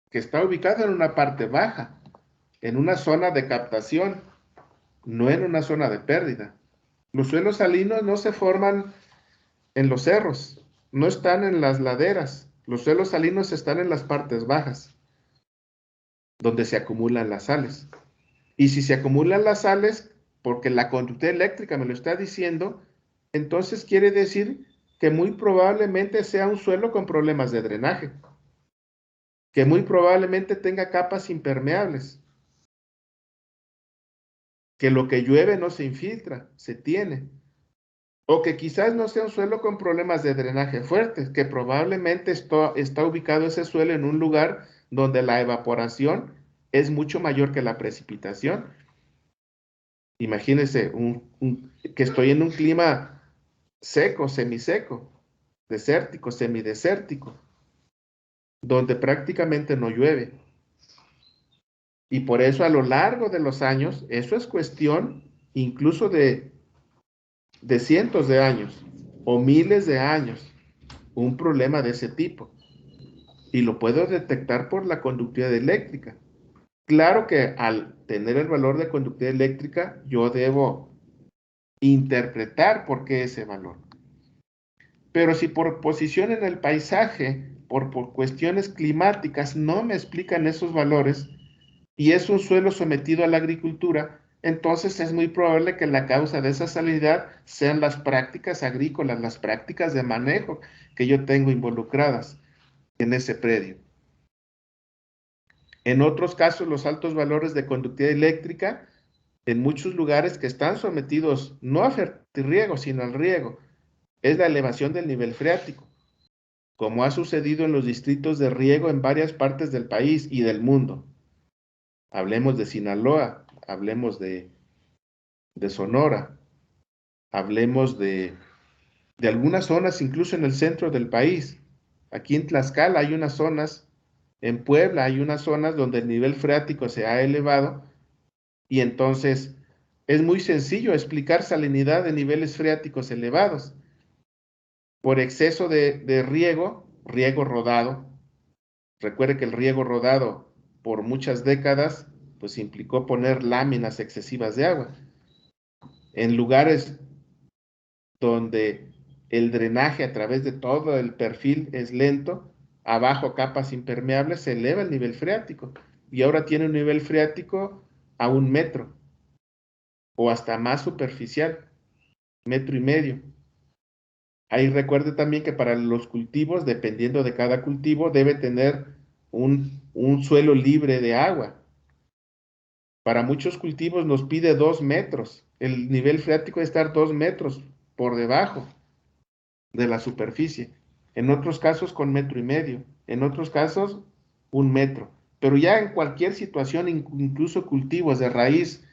que está ubicado en una parte baja, en una zona de captación, no en una zona de pérdida. Los suelos salinos no se forman en los cerros, no están en las laderas. Los suelos salinos están en las partes bajas, donde se acumulan las sales. Y si se acumulan las sales, porque la conductividad eléctrica me lo está diciendo, entonces quiere decir que muy probablemente sea un suelo con problemas de drenaje, que muy probablemente tenga capas impermeables, que lo que llueve no se infiltra, se tiene, o que quizás no sea un suelo con problemas de drenaje fuertes, que probablemente está ubicado ese suelo en un lugar donde la evaporación es mucho mayor que la precipitación. Imagínense que estoy en un clima seco, semiseco, desértico, semidesértico, donde prácticamente no llueve. Y por eso a lo largo de los años, eso es cuestión incluso de cientos de años o miles de años, un problema de ese tipo. Y lo puedo detectar por la conductividad eléctrica. Claro que al tener el valor de conductividad eléctrica, yo debo interpretar por qué ese valor. Pero si por posición en el paisaje, por cuestiones climáticas, no me explican esos valores y es un suelo sometido a la agricultura, entonces es muy probable que la causa de esa salinidad sean las prácticas agrícolas, las prácticas de manejo que yo tengo involucradas en ese predio. En otros casos, los altos valores de conductividad eléctrica, en muchos lugares que están sometidos no a fertirriego, sino al riego, es la elevación del nivel freático, como ha sucedido en los distritos de riego en varias partes del país y del mundo. Hablemos de Sinaloa, hablemos de Sonora, hablemos de algunas zonas incluso en el centro del país. Aquí en Tlaxcala hay unas zonas, en Puebla hay unas zonas donde el nivel freático se ha elevado y entonces es muy sencillo explicar salinidad de niveles freáticos elevados. Por exceso de riego rodado. Recuerde que el riego rodado por muchas décadas pues implicó poner láminas excesivas de agua. En lugares donde el drenaje a través de todo el perfil es lento, abajo capas impermeables, se eleva el nivel freático y ahora tiene un nivel freático a 1 metro o hasta más superficial, 1,5 metros. Ahí recuerde también que para los cultivos, dependiendo de cada cultivo, debe tener un suelo libre de agua. Para muchos cultivos nos pide 2 metros. El nivel freático debe estar 2 metros por debajo de la superficie. En otros casos con 1,5 metros. En otros casos 1 metro. Pero ya en cualquier situación, incluso cultivos de raíz,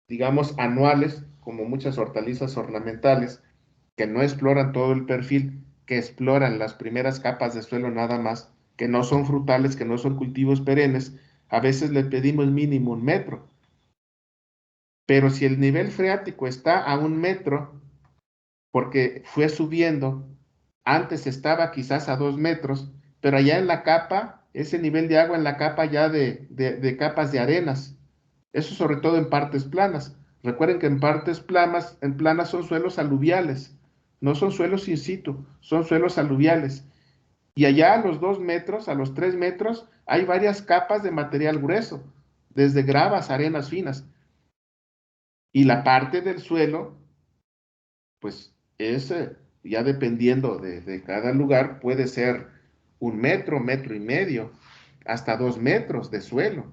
digamos anuales, como muchas hortalizas ornamentales, que no exploran todo el perfil, que exploran las primeras capas de suelo nada más, que no son frutales, que no son cultivos perennes, a veces le pedimos mínimo 1 metro. Pero si el nivel freático está a 1 metro, porque fue subiendo, antes estaba quizás a 2 metros, pero allá en la capa, ese nivel de agua en la capa ya de capas de arenas, eso sobre todo en partes planas. Recuerden que en partes planas son suelos aluviales, no son suelos in situ, son suelos aluviales. Y allá a los 2 metros, a los 3 metros, hay varias capas de material grueso, desde gravas, arenas finas. Y la parte del suelo, pues es, ya dependiendo de cada lugar, puede ser 1 metro, 1,5 metros, hasta 2 metros de suelo.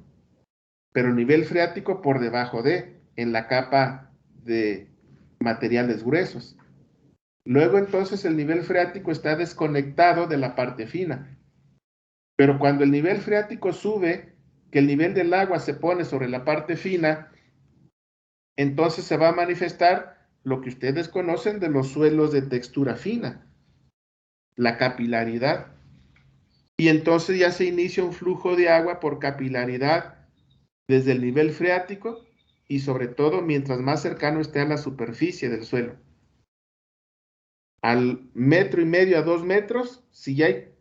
Pero el nivel freático por debajo en la capa de materiales gruesos. Luego entonces el nivel freático está desconectado de la parte fina. Pero cuando el nivel freático sube, que el nivel del agua se pone sobre la parte fina, entonces se va a manifestar lo que ustedes conocen de los suelos de textura fina, la capilaridad. Y entonces ya se inicia un flujo de agua por capilaridad desde el nivel freático y sobre todo mientras más cercano esté a la superficie del suelo. Al 1,5 metros a 2 metros, si ya hay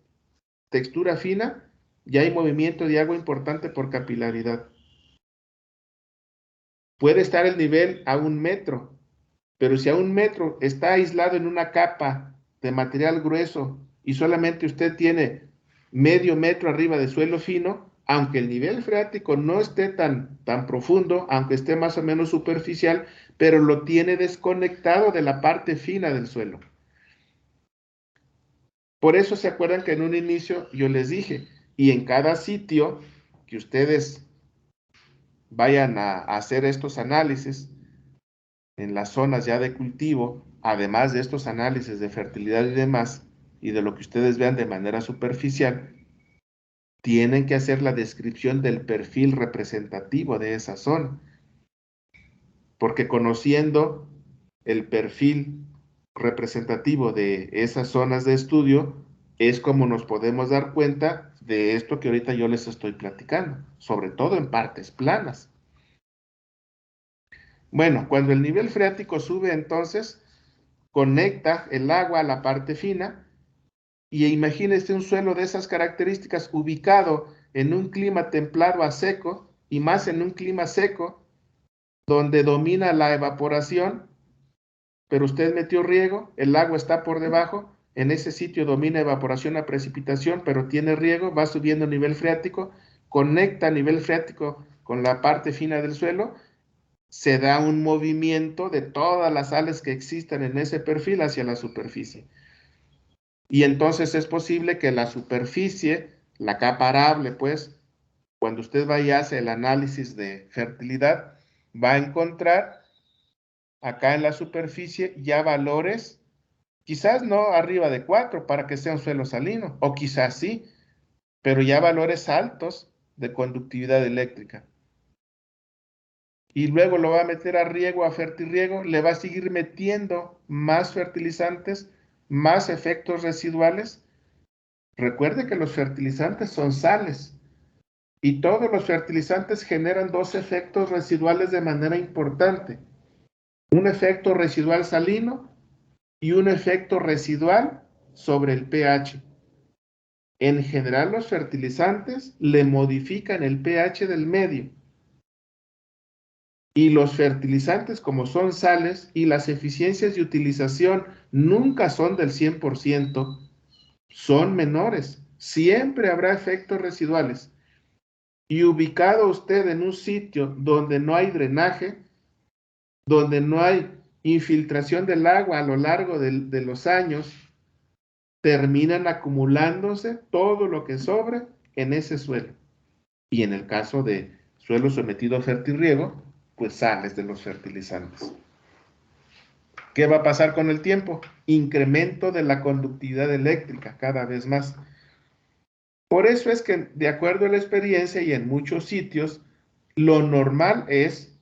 textura fina, ya hay movimiento de agua importante por capilaridad. Puede estar el nivel a 1 metro, pero si a 1 metro está aislado en una capa de material grueso y solamente usted tiene medio metro arriba de suelo fino, aunque el nivel freático no esté tan profundo, aunque esté más o menos superficial, pero lo tiene desconectado de la parte fina del suelo. Por eso se acuerdan que en un inicio yo les dije, y en cada sitio que ustedes vayan a hacer estos análisis, en las zonas ya de cultivo, además de estos análisis de fertilidad y demás, y de lo que ustedes vean de manera superficial, tienen que hacer la descripción del perfil representativo de esa zona. Porque conociendo el perfil representativo de esas zonas de estudio, es como nos podemos dar cuenta de esto que ahorita yo les estoy platicando, sobre todo en partes planas. Bueno, cuando el nivel freático sube, entonces conecta el agua a la parte fina y imagínese un suelo de esas características ubicado en un clima templado a seco y más en un clima seco donde domina la evaporación, pero usted metió riego, el agua está por debajo, en ese sitio domina evaporación a precipitación, pero tiene riego, va subiendo nivel freático, conecta nivel freático con la parte fina del suelo, se da un movimiento de todas las sales que existan en ese perfil hacia la superficie. Y entonces es posible que la superficie, la capa arable, pues, Cuando usted va y hace el análisis de fertilidad, va a encontrar acá en la superficie ya valores, quizás no arriba de 4 para que sea un suelo salino, o quizás sí, pero ya valores altos de conductividad eléctrica. Y luego lo va a meter a riego, a fertirriego, le va a seguir metiendo más fertilizantes, más efectos residuales. Recuerde que los fertilizantes son sales y todos los fertilizantes generan dos efectos residuales de manera importante. Un efecto residual salino y un efecto residual sobre el pH. En general, los fertilizantes le modifican el pH del medio. Y los fertilizantes, como son sales y las eficiencias de utilización nunca son del 100%, son menores. Siempre habrá efectos residuales. Y ubicado usted en un sitio donde no hay drenaje, donde no hay infiltración del agua a lo largo de los años, terminan acumulándose todo lo que sobre en ese suelo. Y en el caso de suelo sometido a fertirriego, pues sales de los fertilizantes. ¿Qué va a pasar con el tiempo? Incremento de la conductividad eléctrica cada vez más. Por eso es que, de acuerdo a la experiencia y en muchos sitios, lo normal es,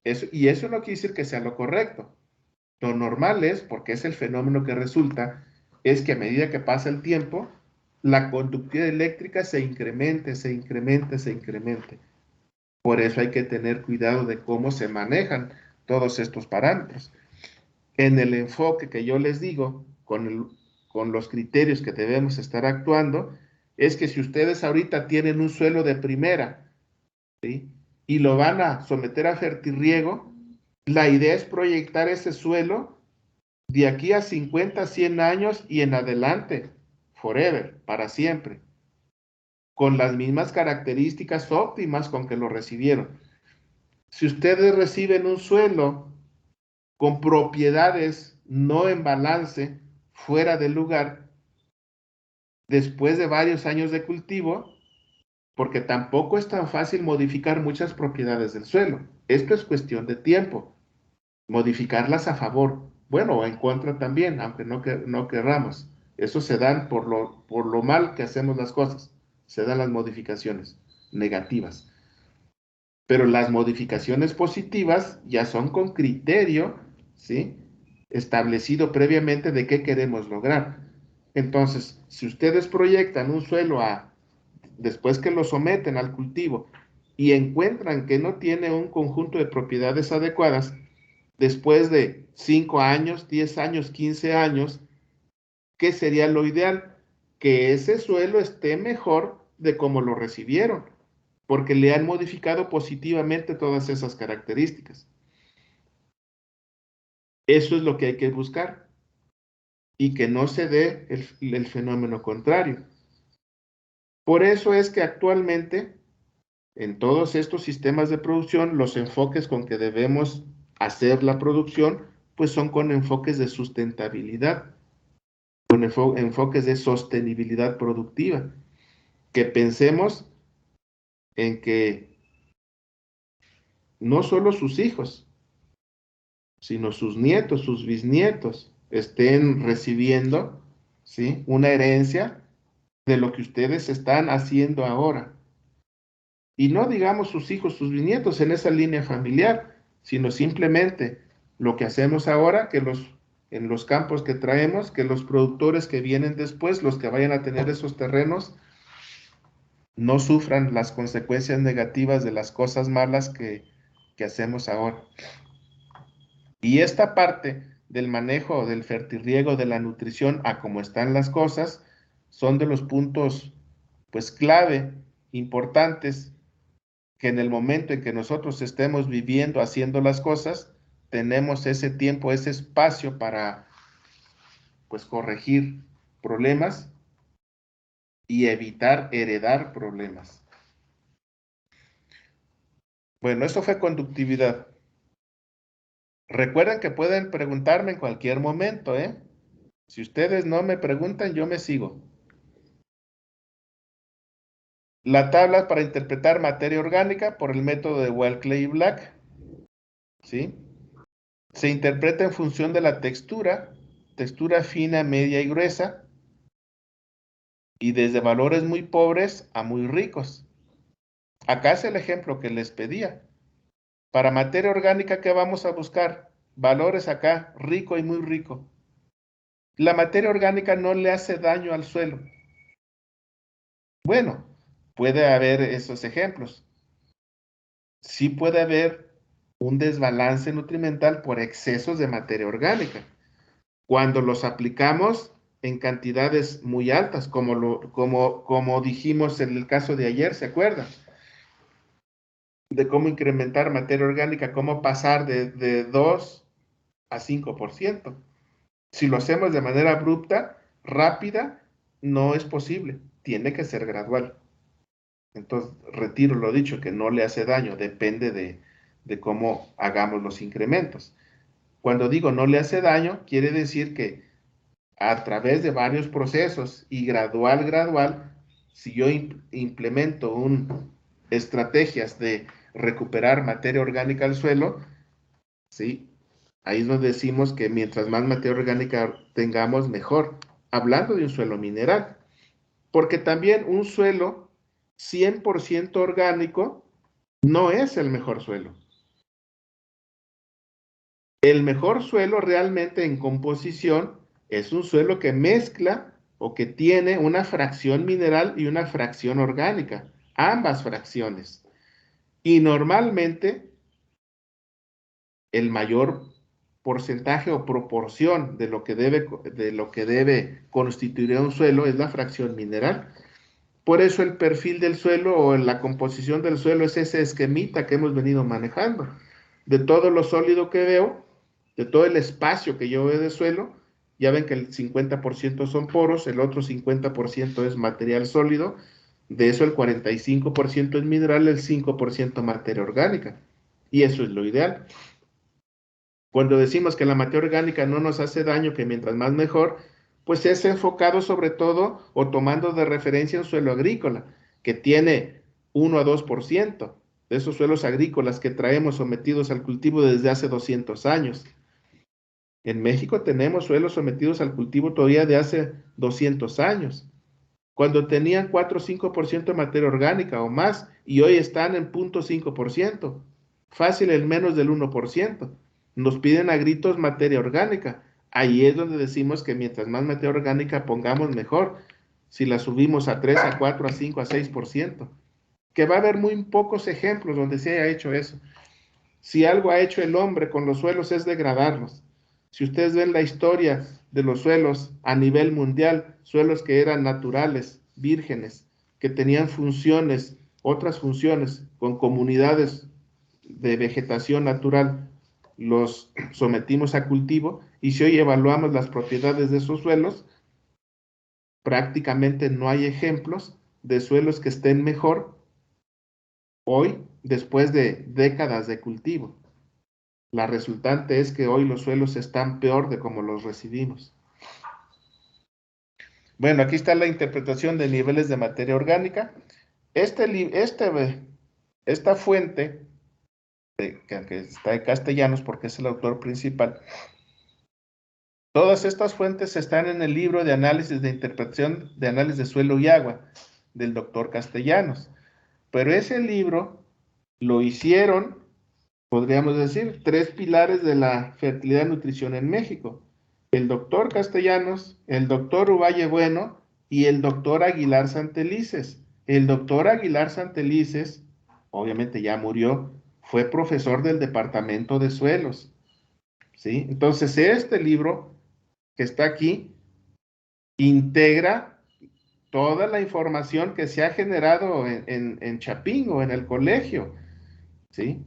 eso, y eso no quiere decir que sea lo correcto. Lo normal es, porque es el fenómeno que resulta, es que a medida que pasa el tiempo, la conductividad eléctrica se incremente, se incremente, se incremente. Por eso hay que tener cuidado de cómo se manejan todos estos parámetros. En el enfoque que yo les digo, con los criterios que debemos estar actuando, es que si ustedes ahorita tienen un suelo de primera, ¿sí?, y lo van a someter a fertirriego, la idea es proyectar ese suelo de aquí a 50, 100 años y en adelante, forever, para siempre, con las mismas características óptimas con que lo recibieron. Si ustedes reciben un suelo con propiedades no en balance, fuera de lugar, después de varios años de cultivo, porque tampoco es tan fácil modificar muchas propiedades del suelo. Esto es cuestión de tiempo. Modificarlas a favor, bueno, o en contra también, aunque no querramos. Eso se dan por lo mal que hacemos las cosas. Se dan las modificaciones negativas. Pero las modificaciones positivas ya son con criterio, ¿sí?, establecido previamente de qué queremos lograr. Entonces, si ustedes proyectan un suelo después que lo someten al cultivo y encuentran que no tiene un conjunto de propiedades adecuadas, después de 5 años, 10 años, 15 años, ¿qué sería lo ideal? Que ese suelo esté mejor de como lo recibieron, porque le han modificado positivamente todas esas características. Eso es lo que hay que buscar y que no se dé el fenómeno contrario. Por eso es que actualmente en todos estos sistemas de producción, los enfoques con que debemos hacer la producción, pues son con enfoques de sustentabilidad, con enfoques de sostenibilidad productiva, que pensemos en que no solo sus hijos, sino sus nietos, sus bisnietos, estén recibiendo, ¿sí?, una herencia de lo que ustedes están haciendo ahora. Y no digamos sus hijos, sus bisnietos en esa línea familiar, sino simplemente lo que hacemos ahora, que en los campos que traemos, que los productores que vienen después, los que vayan a tener esos terrenos, no sufran las consecuencias negativas de las cosas malas que hacemos ahora. Y esta parte del manejo del fertirriego, de la nutrición, a cómo están las cosas, son de los puntos, pues, clave, importantes, que en el momento en que nosotros estemos viviendo, haciendo las cosas, tenemos ese tiempo, ese espacio para, pues, corregir problemas y evitar heredar problemas. Bueno, eso fue conductividad. Recuerden que pueden preguntarme en cualquier momento, ¿eh? Si ustedes no me preguntan, yo me sigo. La tabla para interpretar materia orgánica por el método de Wild, Clay y Black, ¿sí? Se interpreta en función de la textura fina, media y gruesa, y desde valores muy pobres a muy ricos. Acá es el ejemplo que les pedía. Para materia orgánica, ¿qué vamos a buscar? Valores acá, rico y muy rico. La materia orgánica no le hace daño al suelo. Bueno, puede haber esos ejemplos. Sí puede haber un desbalance nutrimental por excesos de materia orgánica. Cuando los aplicamos en cantidades muy altas, como dijimos en el caso de ayer, ¿se acuerdan? De cómo incrementar materia orgánica, cómo pasar de 2 a 5%. Si lo hacemos de manera abrupta, rápida, no es posible. Tiene que ser gradual. Entonces, retiro lo dicho, que no le hace daño, depende de cómo hagamos los incrementos. Cuando digo no le hace daño, quiere decir que a través de varios procesos y gradual, si yo implemento estrategias de recuperar materia orgánica al suelo, ¿sí? Ahí es donde decimos que mientras más materia orgánica tengamos, mejor. Hablando de un suelo mineral. Porque también un suelo 100% orgánico no es el mejor suelo. El mejor suelo realmente en composición es un suelo que mezcla o que tiene una fracción mineral y una fracción orgánica, ambas fracciones. Y normalmente el mayor porcentaje o proporción de lo que debe constituir un suelo es la fracción mineral. Por eso el perfil del suelo o la composición del suelo es ese esquemita que hemos venido manejando. De todo lo sólido que veo, de todo el espacio que yo veo de suelo, ya ven que el 50% son poros, el otro 50% es material sólido, de eso el 45% es mineral, el 5% materia orgánica. Y eso es lo ideal. Cuando decimos que la materia orgánica no nos hace daño, que mientras más mejor, pues es enfocado sobre todo o tomando de referencia un suelo agrícola, que tiene 1 a 2% de esos suelos agrícolas que traemos sometidos al cultivo desde hace 200 años. En México tenemos suelos sometidos al cultivo todavía de hace 200 años, cuando tenían 4 o 5% de materia orgánica o más, y hoy están en 0.5%, fácil el menos del 1%. Nos piden a gritos materia orgánica. Ahí es donde decimos que mientras más materia orgánica pongamos, mejor. Si la subimos a 3, a 4, a 5, a 6%. Que va a haber muy pocos ejemplos donde se haya hecho eso. Si algo ha hecho el hombre con los suelos es degradarlos. Si ustedes ven la historia de los suelos a nivel mundial, suelos que eran naturales, vírgenes, que tenían funciones, otras funciones, con comunidades de vegetación natural, los sometimos a cultivo, y si hoy evaluamos las propiedades de esos suelos, prácticamente no hay ejemplos de suelos que estén mejor hoy, después de décadas de cultivo. La resultante es que hoy los suelos están peor de como los recibimos. Bueno, aquí está la interpretación de niveles de materia orgánica. Esta fuente, que está de Castellanos porque es el autor principal, todas estas fuentes están en el libro de análisis de interpretación de análisis de suelo y agua del doctor Castellanos. Pero ese libro lo hicieron, podríamos decir, 3 pilares de la fertilidad y nutrición en México: el doctor Castellanos, el doctor Uvalle Bueno y el doctor Aguilar Santelices. El doctor Aguilar Santelices, obviamente ya murió, fue profesor del departamento de suelos, ¿sí? Entonces, este libro que está aquí integra toda la información que se ha generado en Chapingo, en el colegio, ¿sí?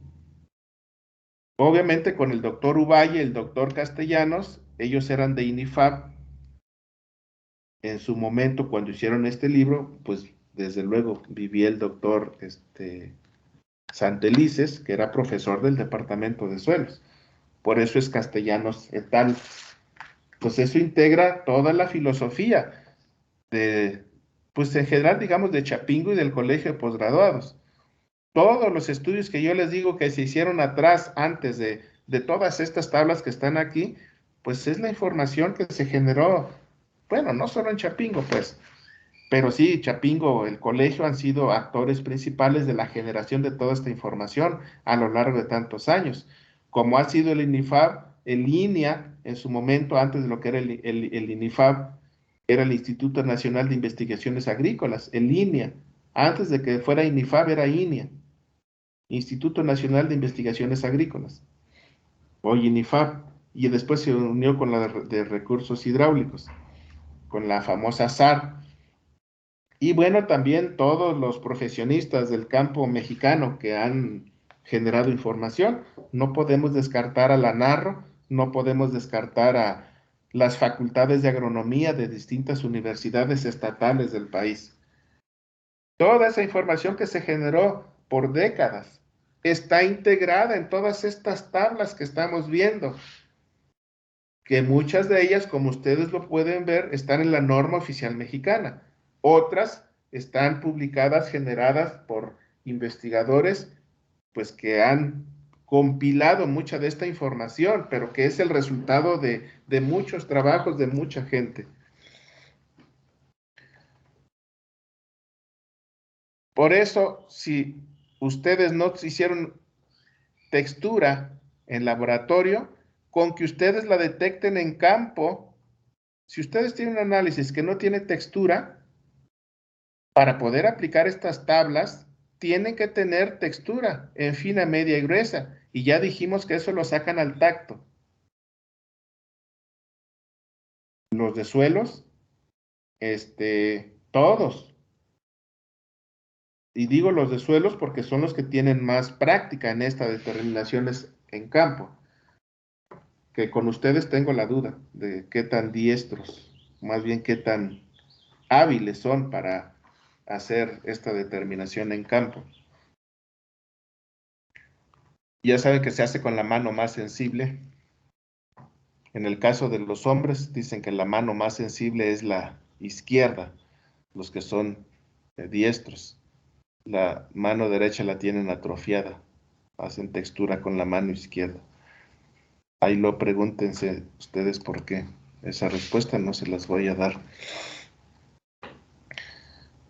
Obviamente con el doctor Uvalle, el doctor Castellanos, ellos eran de INIFAP. En su momento, cuando hicieron este libro, pues desde luego vivía el doctor Santelices, que era profesor del departamento de suelos. Por eso es Castellanos et al. Pues eso integra toda la filosofía de pues en general, digamos, de Chapingo y del Colegio de Posgraduados. Todos los estudios que yo les digo que se hicieron atrás, antes de todas estas tablas que están aquí, pues es la información que se generó, bueno, no solo en Chapingo, pues, pero sí, Chapingo, el colegio han sido actores principales de la generación de toda esta información a lo largo de tantos años, como ha sido el INIFAB, el INIA, en su momento, antes de lo que era el INIFAB, era el Instituto Nacional de Investigaciones Agrícolas, el INIA, antes de que fuera INIFAB era INIA, Instituto Nacional de Investigaciones Agrícolas, o INIFAB, y después se unió con la de Recursos Hidráulicos, con la famosa SAR. Y bueno, también todos los profesionistas del campo mexicano que han generado información. No podemos descartar a la NARRO, no podemos descartar a las facultades de agronomía de distintas universidades estatales del país. Toda esa información que se generó por décadas está integrada en todas estas tablas que estamos viendo, que muchas de ellas, como ustedes lo pueden ver, están en la norma oficial mexicana. Otras están publicadas, generadas por investigadores, pues que han compilado mucha de esta información, pero que es el resultado de muchos trabajos de mucha gente. Por eso, si ustedes no hicieron textura en laboratorio, con que ustedes la detecten en campo, si ustedes tienen un análisis que no tiene textura, para poder aplicar estas tablas, tienen que tener textura en fina, media y gruesa. Y ya dijimos que eso lo sacan al tacto. Los de suelos, todos. Y digo los de suelos porque son los que tienen más práctica en estas determinaciones en campo. Que con ustedes tengo la duda de qué tan diestros, más bien qué tan hábiles son para hacer esta determinación en campo. Ya saben que se hace con la mano más sensible. En el caso de los hombres, dicen que la mano más sensible es la izquierda, los que son diestros. La mano derecha la tienen atrofiada, hacen textura con la mano izquierda. Ahí lo pregúntense ustedes por qué. Esa respuesta no se las voy a dar.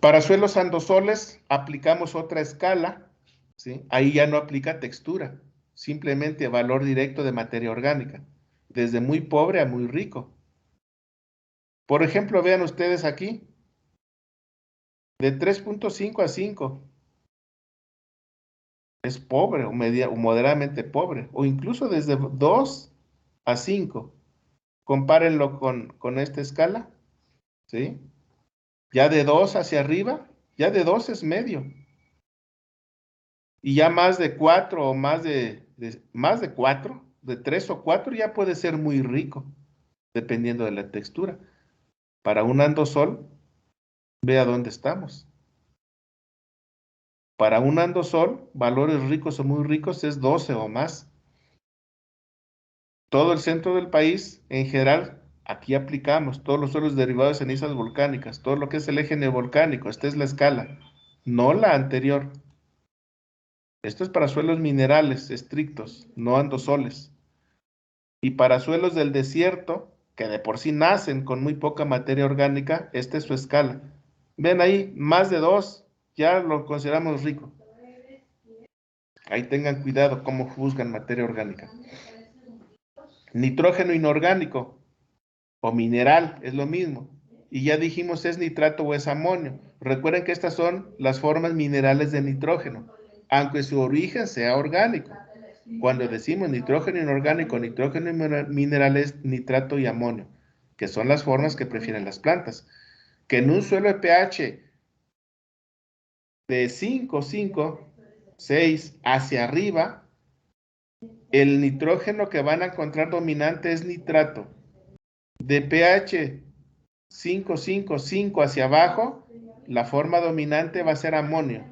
Para suelos andosoles aplicamos otra escala, ¿sí? Ahí ya no aplica textura, simplemente valor directo de materia orgánica, desde muy pobre a muy rico. Por ejemplo, vean ustedes aquí, de 3.5 a 5, es pobre o moderadamente pobre, o incluso desde 2 a 5. Compárenlo con esta escala, ¿sí? Ya de 2 hacia arriba, ya de 2 es medio. Y ya más de 4 o más de 4, de 3 o 4 ya puede ser muy rico, dependiendo de la textura. Para un andosol, vea dónde estamos. Para un andosol, valores ricos o muy ricos es 12 o más. Todo el centro del país, en general, aquí aplicamos todos los suelos derivados de cenizas volcánicas, todo lo que es el eje neovolcánico, esta es la escala, no la anterior. Esto es para suelos minerales estrictos, no andosoles. Y para suelos del desierto, que de por sí nacen con muy poca materia orgánica, esta es su escala. Ven ahí, más de 2, ya lo consideramos rico. Ahí tengan cuidado cómo juzgan materia orgánica. Nitrógeno inorgánico o mineral, es lo mismo. Y ya dijimos es nitrato o es amonio. Recuerden que estas son las formas minerales de nitrógeno, aunque su origen sea orgánico. Cuando decimos nitrógeno inorgánico, nitrógeno mineral es nitrato y amonio, que son las formas que prefieren las plantas. Que en un suelo de pH de 5, 6 hacia arriba, el nitrógeno que van a encontrar dominante es nitrato. De pH 5 hacia abajo, la forma dominante va a ser amonio.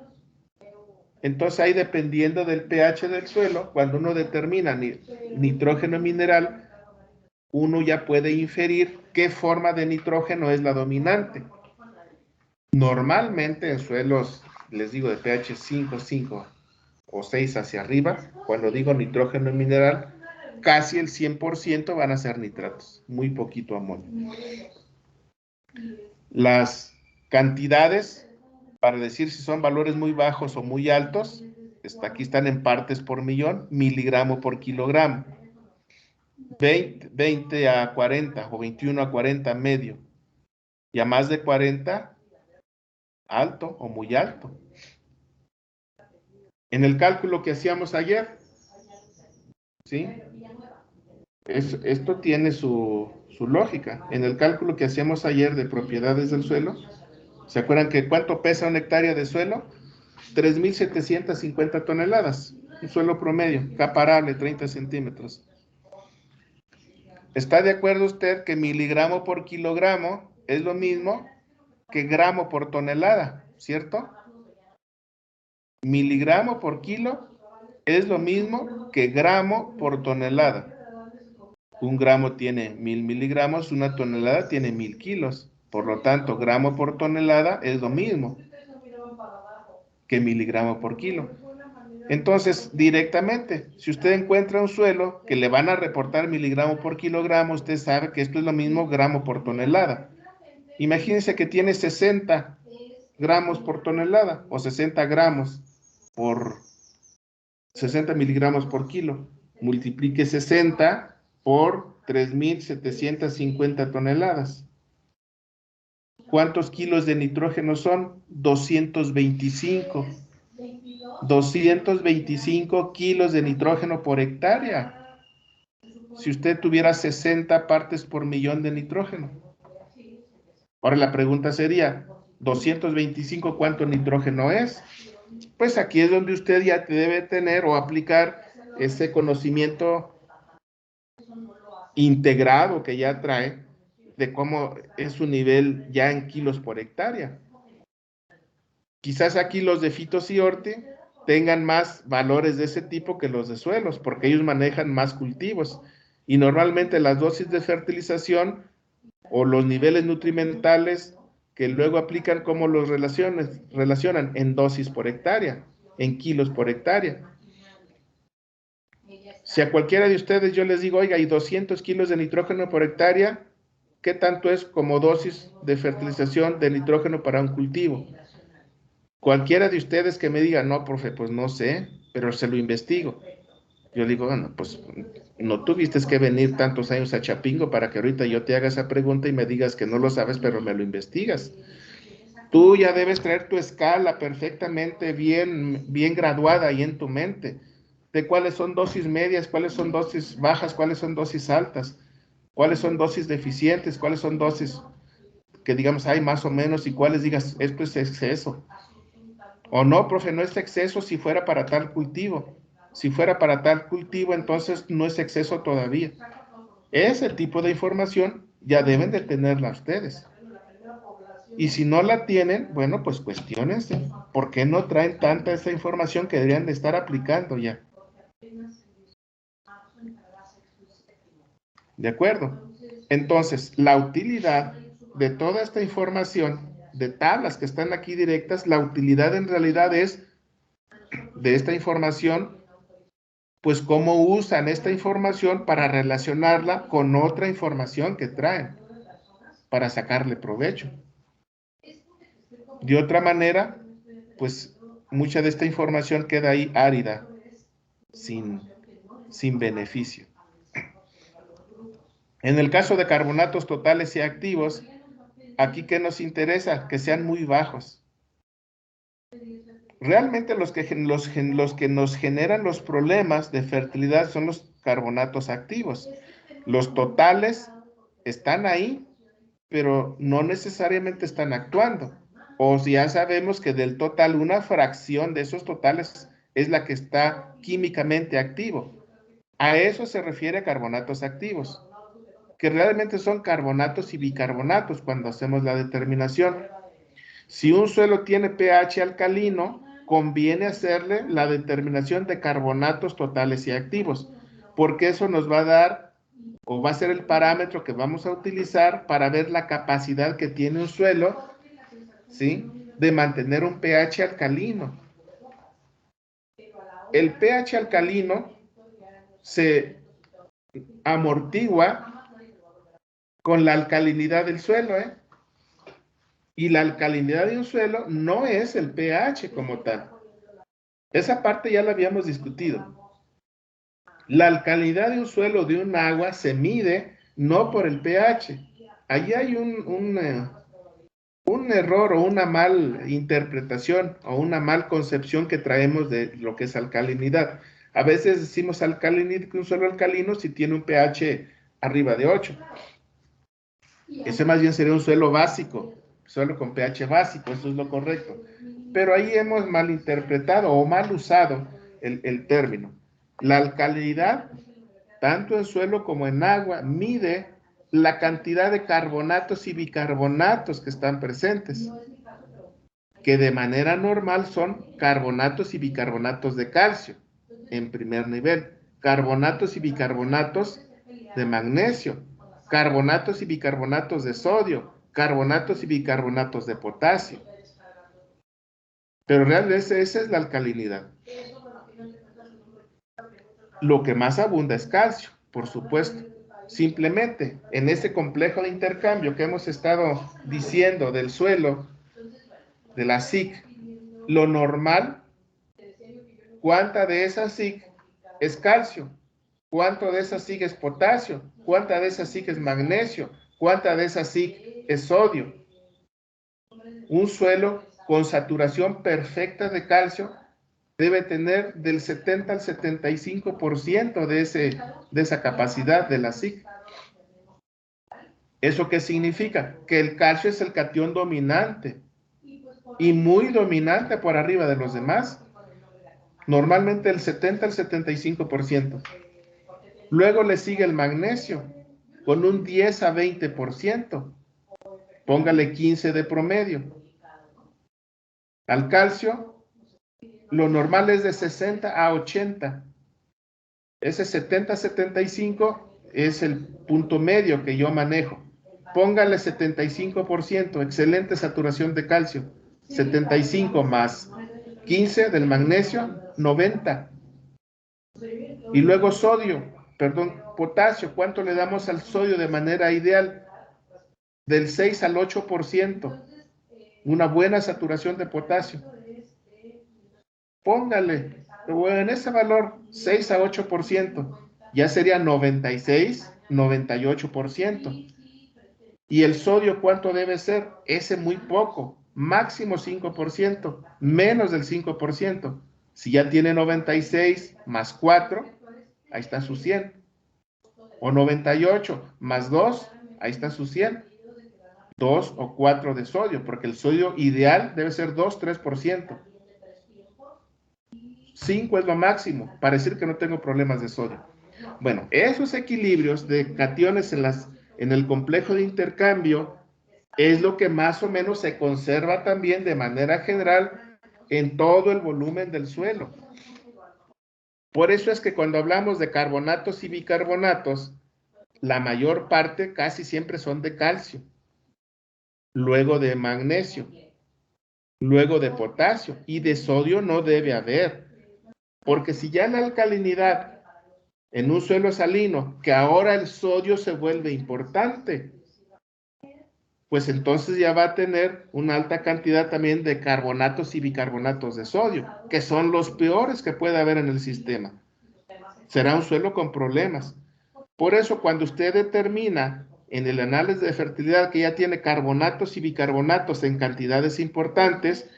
Entonces ahí, dependiendo del pH del suelo, cuando uno determina nitrógeno mineral, uno ya puede inferir qué forma de nitrógeno es la dominante. Normalmente en suelos, les digo, de pH 5, 5 o 6 hacia arriba, cuando digo nitrógeno mineral, casi el 100% van a ser nitratos, muy poquito amonio. Las cantidades, para decir si son valores muy bajos o muy altos, aquí están en partes por millón, miligramo por kilogramo. 20 a 40 o 21 a 40 medio, y a más de 40 alto o muy alto. En el cálculo que hacíamos ayer, ¿sí? Esto tiene su lógica. En el cálculo que hacíamos ayer de propiedades del suelo, ¿se acuerdan que cuánto pesa una hectárea de suelo? 3.750 toneladas, un suelo promedio, caparable, 30 centímetros. ¿Está de acuerdo usted que miligramo por kilogramo es lo mismo que gramo por tonelada, cierto? Miligramo por kilo es lo mismo que gramo por tonelada. Un gramo tiene 1000 miligramos, una tonelada tiene 1000 kilos. Por lo tanto, gramo por tonelada es lo mismo que miligramo por kilo. Entonces, directamente, si usted encuentra un suelo que le van a reportar miligramo por kilogramo, usted sabe que esto es lo mismo gramo por tonelada. Imagínense que tiene 60 gramos por tonelada o 60 gramos por 60 miligramos por kilo. Multiplique 60 por 3.750 toneladas. ¿Cuántos kilos de nitrógeno son? 225. 225 kilos de nitrógeno por hectárea. Si usted tuviera 60 partes por millón de nitrógeno. Ahora la pregunta sería, 225, ¿cuánto nitrógeno es? Pues aquí es donde usted ya debe tener o aplicar ese conocimiento integrado que ya trae de cómo es su nivel ya en kilos por hectárea. Quizás aquí los de Fitos y Horti tengan más valores de ese tipo que los de suelos, porque ellos manejan más cultivos. Y normalmente las dosis de fertilización o los niveles nutrimentales que luego aplican, ¿cómo los relacionan? En dosis por hectárea, en kilos por hectárea. Si a cualquiera de ustedes yo les digo, oiga, hay 200 kilos de nitrógeno por hectárea, ¿qué tanto es como dosis de fertilización de nitrógeno para un cultivo? Cualquiera de ustedes que me diga, no, profe, pues no sé, pero se lo investigo. Yo digo, bueno, pues no tuviste que venir tantos años a Chapingo para que ahorita yo te haga esa pregunta y me digas que no lo sabes, pero me lo investigas. Tú ya debes traer tu escala perfectamente bien graduada ahí en tu mente, de cuáles son dosis medias, cuáles son dosis bajas, cuáles son dosis altas, cuáles son dosis deficientes, cuáles son dosis que digamos hay más o menos y cuáles digas, esto es exceso. O no, profe, no es exceso si fuera para tal cultivo. Si fuera para tal cultivo, entonces no es exceso todavía. Ese tipo de información ya deben de tenerla ustedes. Y si no la tienen, bueno, pues cuestiónense. ¿Por qué no traen tanta esa información que deberían de estar aplicando ya? ¿De acuerdo? Entonces, la utilidad de toda esta información, de tablas que están aquí directas, la utilidad en realidad es de esta información, pues cómo usan esta información para relacionarla con otra información que traen, para sacarle provecho. De otra manera, pues mucha de esta información queda ahí árida, sin beneficio. En el caso de carbonatos totales y activos, aquí ¿qué nos interesa? Que sean muy bajos. Realmente los que nos generan los problemas de fertilidad son los carbonatos activos. Los totales están ahí, pero no necesariamente están actuando. O si ya sabemos que del total una fracción de esos totales es la que está químicamente activo. A eso se refiere carbonatos activos, que realmente son carbonatos y bicarbonatos cuando hacemos la determinación. Si un suelo tiene pH alcalino, conviene hacerle la determinación de carbonatos totales y activos, porque eso nos va a dar, o va a ser el parámetro que vamos a utilizar para ver la capacidad que tiene un suelo ¿sí? De mantener un pH alcalino. El pH alcalino se amortigua con la alcalinidad del suelo, ¿eh? Y la alcalinidad de un suelo no es el pH como tal. Esa parte ya la habíamos discutido. La alcalinidad de un suelo, de un agua, se mide no por el pH. Allí hay un error o una mal interpretación o una mal concepción que traemos de lo que es alcalinidad. A veces decimos alcalinidad que un suelo alcalino si tiene un pH arriba de 8. Ese más bien sería un suelo básico, suelo con pH básico, eso es lo correcto. Pero ahí hemos malinterpretado o mal usado el término. La alcalinidad, tanto en suelo como en agua, mide la cantidad de carbonatos y bicarbonatos que están presentes, que de manera normal son carbonatos y bicarbonatos de calcio, en primer nivel, carbonatos y bicarbonatos de magnesio, carbonatos y bicarbonatos de sodio, carbonatos y bicarbonatos de potasio. Pero realmente esa es la alcalinidad. Lo que más abunda es calcio, por supuesto. Simplemente en ese complejo de intercambio que hemos estado diciendo del suelo, de la SIC, lo normal, ¿cuánta de esa SIC es calcio? ¿Cuánto de esa SIC es potasio? ¿Cuánta de esa SIC es magnesio? ¿Cuánta de esa SIC es sodio? Un suelo con saturación perfecta de calcio debe tener del 70 al 75% de esa capacidad de la SIC. ¿Eso qué significa? Que el calcio es el catión dominante y muy dominante por arriba de los demás. Normalmente el 70 al 75%. Luego le sigue el magnesio con un 10 a 20%. Póngale 15 de promedio. Al calcio, lo normal es de 60 a 80. Ese 70 a 75 es el punto medio que yo manejo. Póngale 75%, excelente saturación de calcio. 75 más 15 del magnesio, 90. Y luego potasio, ¿cuánto le damos al sodio de manera ideal? Del 6 al 8%. Una buena saturación de potasio. Póngale, en ese valor, 6 a 8%. Ya sería 96, 98%. ¿Y el sodio cuánto debe ser? Ese muy poco, máximo 5%, menos del 5%. Si ya tiene 96 más 4, ahí está su 100. O 98 más 2, ahí está su 100. 2 o 4 de sodio, porque el sodio ideal debe ser 2, 3%. 5 es lo máximo, para decir que no tengo problemas de sodio. Bueno, esos equilibrios de cationes en el complejo de intercambio es lo que más o menos se conserva también de manera general en todo el volumen del suelo. Por eso es que cuando hablamos de carbonatos y bicarbonatos, la mayor parte casi siempre son de calcio, luego de magnesio, luego de potasio, y de sodio no debe haber, porque si ya la alcalinidad en un suelo salino, que ahora el sodio se vuelve importante, pues entonces ya va a tener una alta cantidad también de carbonatos y bicarbonatos de sodio, que son los peores que puede haber en el sistema. Será un suelo con problemas. Por eso, cuando usted determina en el análisis de fertilidad que ya tiene carbonatos y bicarbonatos en cantidades importantes,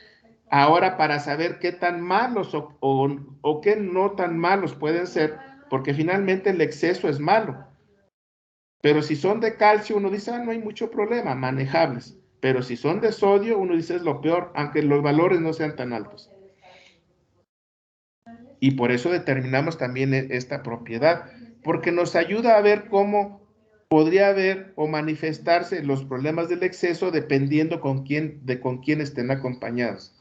ahora para saber qué tan malos o qué no tan malos pueden ser, porque finalmente el exceso es malo. Pero si son de calcio, uno dice, no hay mucho problema, manejables. Pero si son de sodio, uno dice, es lo peor, aunque los valores no sean tan altos. Y por eso determinamos también esta propiedad, porque nos ayuda a ver cómo podría haber o manifestarse los problemas del exceso dependiendo con quién estén acompañados.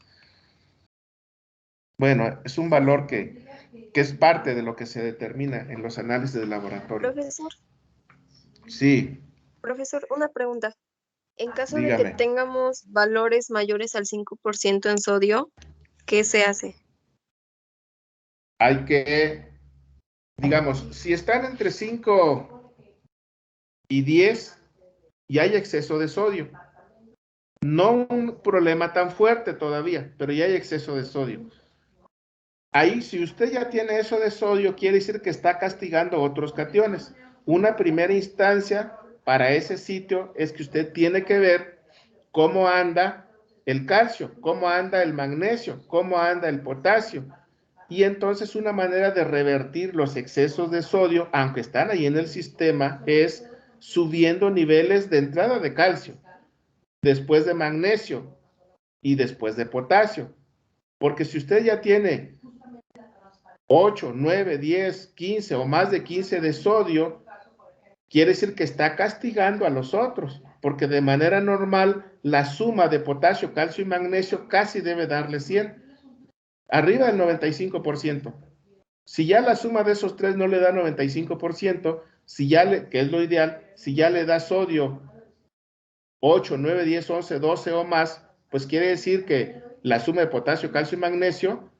Bueno, es un valor que es parte de lo que se determina en los análisis de laboratorio. Profesor. Sí. Profesor, una pregunta. En caso de que Dígame. tengamos valores mayores al 5% en sodio, ¿qué se hace? Hay que, digamos, si están entre 5 y 10 y hay exceso de sodio, no un problema tan fuerte todavía, pero ya hay exceso de sodio. Ahí, si usted ya tiene eso de sodio, quiere decir que está castigando otros cationes. Una primera instancia para ese sitio es que usted tiene que ver cómo anda el calcio, cómo anda el magnesio, cómo anda el potasio. Y entonces una manera de revertir los excesos de sodio, aunque están ahí en el sistema, es subiendo niveles de entrada de calcio, después de magnesio y después de potasio. Porque si usted ya tiene 8, 9, 10, 15 o más de 15 de sodio, quiere decir que está castigando a los otros, porque de manera normal la suma de potasio, calcio y magnesio casi debe darle 100, arriba del 95%. Si ya la suma de esos tres no le da 95%, si ya le, que es lo ideal, si ya le da sodio 8, 9, 10, 11, 12 o más, pues quiere decir que la suma de potasio, calcio y magnesio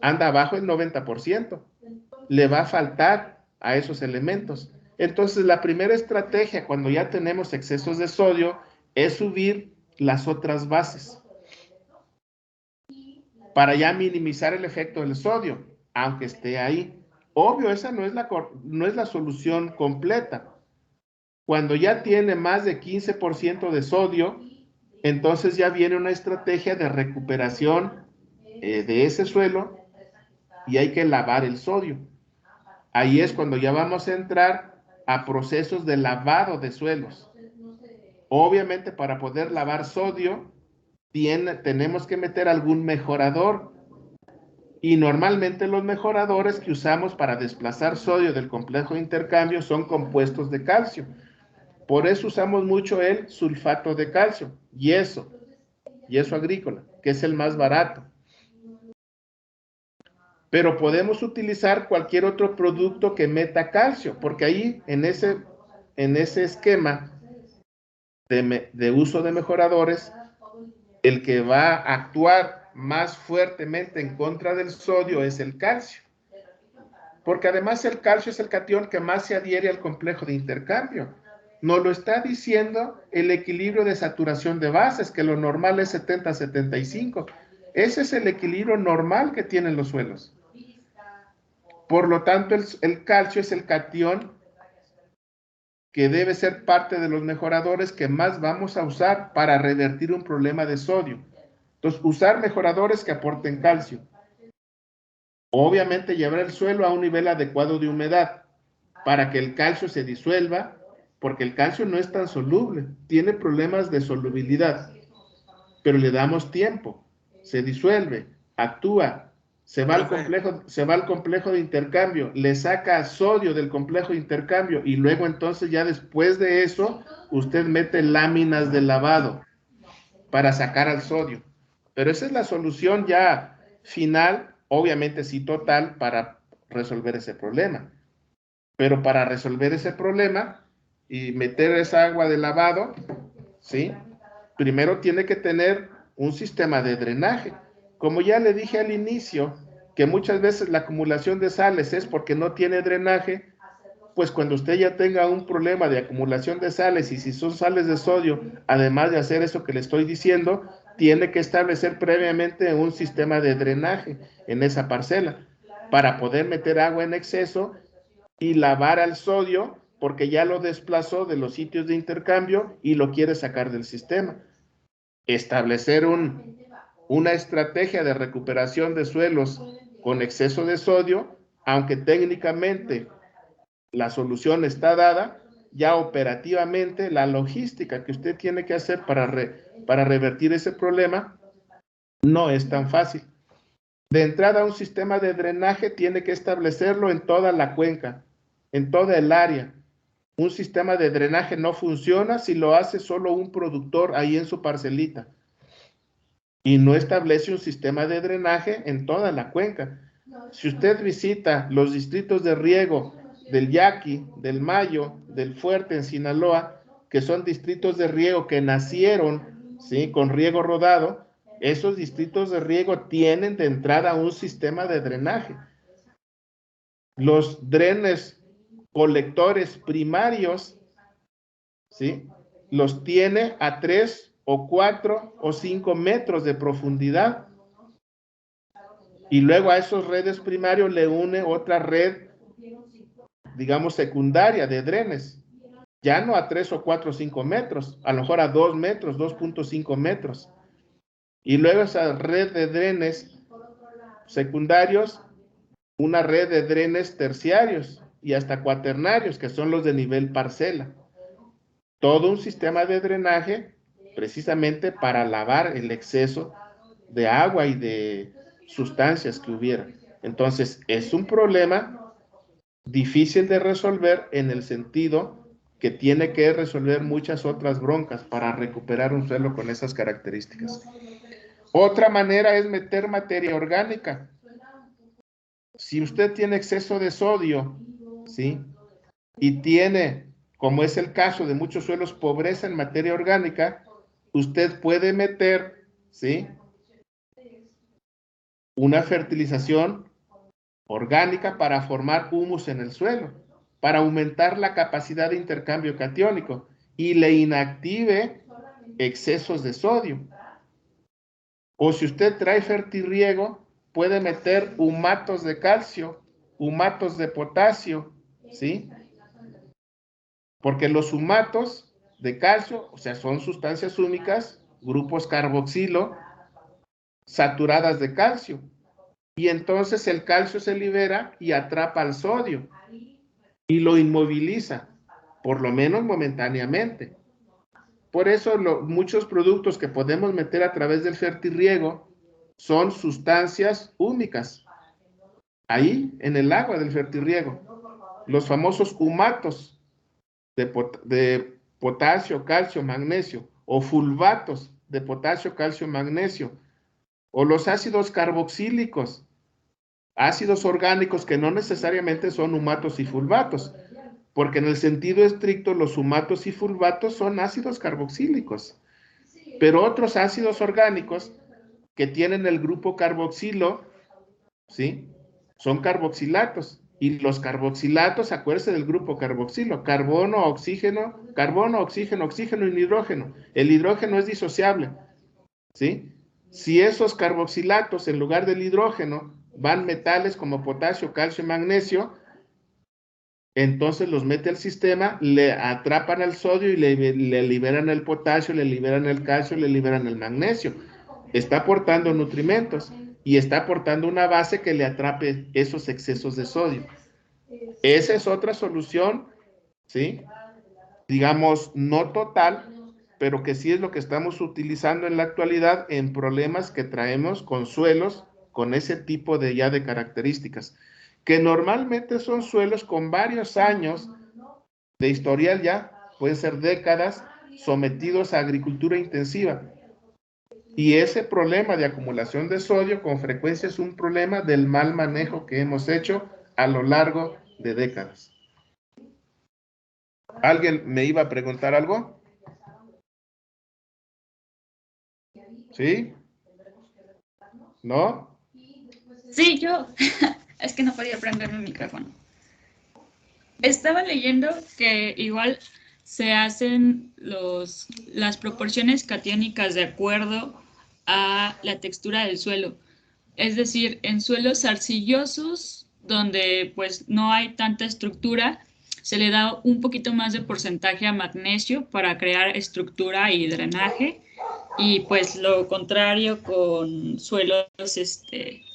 anda abajo del 90%. Le va a faltar a esos elementos. Entonces, la primera estrategia cuando ya tenemos excesos de sodio es subir las otras bases para ya minimizar el efecto del sodio, aunque esté ahí. Obvio, esa no es la solución completa. Cuando ya tiene más de 15% de sodio, entonces ya viene una estrategia de recuperación de ese suelo y hay que lavar el sodio. Ahí es cuando ya vamos a entrar a procesos de lavado de suelos. Obviamente, para poder lavar sodio, tenemos que meter algún mejorador. Y normalmente los mejoradores que usamos para desplazar sodio del complejo de intercambio son compuestos de calcio. Por eso usamos mucho el sulfato de calcio, yeso agrícola, que es el más barato. Pero podemos utilizar cualquier otro producto que meta calcio, porque ahí en ese esquema de uso de mejoradores, el que va a actuar más fuertemente en contra del sodio es el calcio. Porque además el calcio es el catión que más se adhiere al complejo de intercambio. Nos lo está diciendo el equilibrio de saturación de bases, que lo normal es 70-75. Ese es el equilibrio normal que tienen los suelos. Por lo tanto, el calcio es el catión que debe ser parte de los mejoradores que más vamos a usar para revertir un problema de sodio. Entonces, usar mejoradores que aporten calcio. Obviamente, llevar el suelo a un nivel adecuado de humedad para que el calcio se disuelva, porque el calcio no es tan soluble, tiene problemas de solubilidad, pero le damos tiempo, se disuelve, actúa, se va al complejo de intercambio, le saca sodio del complejo de intercambio y luego entonces ya después de eso usted mete láminas de lavado para sacar al sodio. Pero esa es la solución ya final, obviamente sí total, para resolver ese problema. Pero para resolver ese problema y meter esa agua de lavado, ¿sí? Primero tiene que tener un sistema de drenaje. Como ya le dije al inicio, que muchas veces la acumulación de sales es porque no tiene drenaje, pues cuando usted ya tenga un problema de acumulación de sales y si son sales de sodio, además de hacer eso que le estoy diciendo, tiene que establecer previamente un sistema de drenaje en esa parcela para poder meter agua en exceso y lavar al sodio porque ya lo desplazó de los sitios de intercambio y lo quiere sacar del sistema. Establecer una estrategia de recuperación de suelos con exceso de sodio, aunque técnicamente la solución está dada, ya operativamente la logística que usted tiene que hacer para revertir ese problema no es tan fácil. De entrada, un sistema de drenaje tiene que establecerlo en toda la cuenca, en toda el área. Un sistema de drenaje no funciona si lo hace solo un productor ahí en su parcelita y no establece un sistema de drenaje en toda la cuenca. Si usted visita los distritos de riego del Yaqui, del Mayo, del Fuerte en Sinaloa, que son distritos de riego que nacieron, ¿sí?, con riego rodado. Esos distritos de riego tienen de entrada un sistema de drenaje. Los drenes colectores primarios, ¿sí?, los tiene a 3 o 4 o 5 metros de profundidad. Y luego a esos redes primarios le une otra red, digamos, secundaria de drenes. Ya no a 3 o 4 o 5 metros, a lo mejor a 2 metros, 2.5 metros. Y luego esa red de drenes secundarios, una red de drenes terciarios y hasta cuaternarios, que son los de nivel parcela. Todo un sistema de drenaje precisamente para lavar el exceso de agua y de sustancias que hubiera. Entonces, es un problema difícil de resolver en el sentido que tiene que resolver muchas otras broncas para recuperar un suelo con esas características. Otra manera es meter materia orgánica. Si usted tiene exceso de sodio, ¿sí?, y tiene, como es el caso de muchos suelos, pobreza en materia orgánica, usted puede meter, ¿sí?, una fertilización orgánica para formar humus en el suelo, para aumentar la capacidad de intercambio catiónico y le inactive excesos de sodio. O si usted trae fertirriego, puede meter humatos de calcio, humatos de potasio, ¿sí? Porque los humatos de calcio, o sea, son sustancias húmicas, grupos carboxilo, saturadas de calcio. Y entonces el calcio se libera y atrapa al sodio y lo inmoviliza, por lo menos momentáneamente. Por eso muchos productos que podemos meter a través del fertirriego son sustancias húmicas, ahí en el agua del fertirriego. Los famosos humatos de potasio, calcio, magnesio, o fulvatos de potasio, calcio, magnesio, o los ácidos carboxílicos, ácidos orgánicos que no necesariamente son humatos y fulvatos, porque en el sentido estricto los humatos y fulvatos son ácidos carboxílicos, pero otros ácidos orgánicos que tienen el grupo carboxilo, ¿sí?, son carboxilatos, y los carboxilatos, acuérdense del grupo carboxilo, carbono, oxígeno y hidrógeno. El hidrógeno es disociable, ¿sí? Si esos carboxilatos en lugar del hidrógeno van metales como potasio, calcio y magnesio, entonces los mete al sistema, le atrapan al sodio y le liberan el potasio, le liberan el calcio, le liberan el magnesio. Está aportando nutrimentos y está aportando una base que le atrape esos excesos de sodio. Esa es otra solución, ¿sí?, digamos, no total, pero que sí es lo que estamos utilizando en la actualidad en problemas que traemos con suelos con ese tipo de ya de características, que normalmente son suelos con varios años de historial ya, pueden ser décadas, sometidos a agricultura intensiva. Y ese problema de acumulación de sodio con frecuencia es un problema del mal manejo que hemos hecho a lo largo de décadas. ¿Alguien me iba a preguntar algo? ¿Sí? ¿No? Sí, yo. Es que no podía prender mi micrófono. Estaba leyendo que igual se hacen las proporciones catiónicas de acuerdo a la textura del suelo. Es decir, en suelos arcillosos, donde pues no hay tanta estructura, se le da un poquito más de porcentaje a magnesio para crear estructura y drenaje. Y pues lo contrario con suelos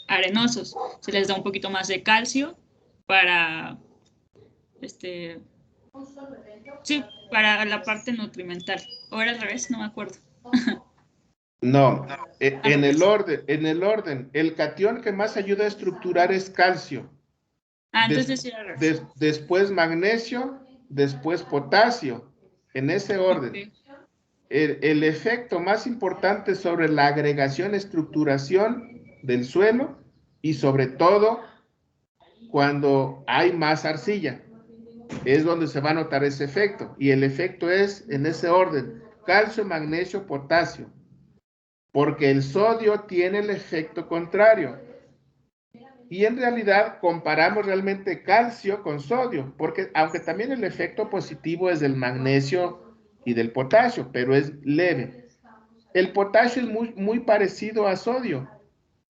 arenosos, se les da un poquito más de calcio para sí, para la parte nutrimental. O era al revés, no me acuerdo. No, en el orden, el catión que más ayuda a estructurar es calcio. Entonces sí era al revés. Después magnesio, después potasio, en ese orden. Okay. El efecto más importante sobre la agregación, estructuración del suelo y sobre todo cuando hay más arcilla. es donde se va a notar ese efecto. Y el efecto es en ese orden: calcio, magnesio, potasio. Porque el sodio tiene el efecto contrario. Y en realidad comparamos realmente calcio con sodio, porque aunque también el efecto positivo es del magnesio y del potasio, pero es leve. El potasio es muy parecido a sodio,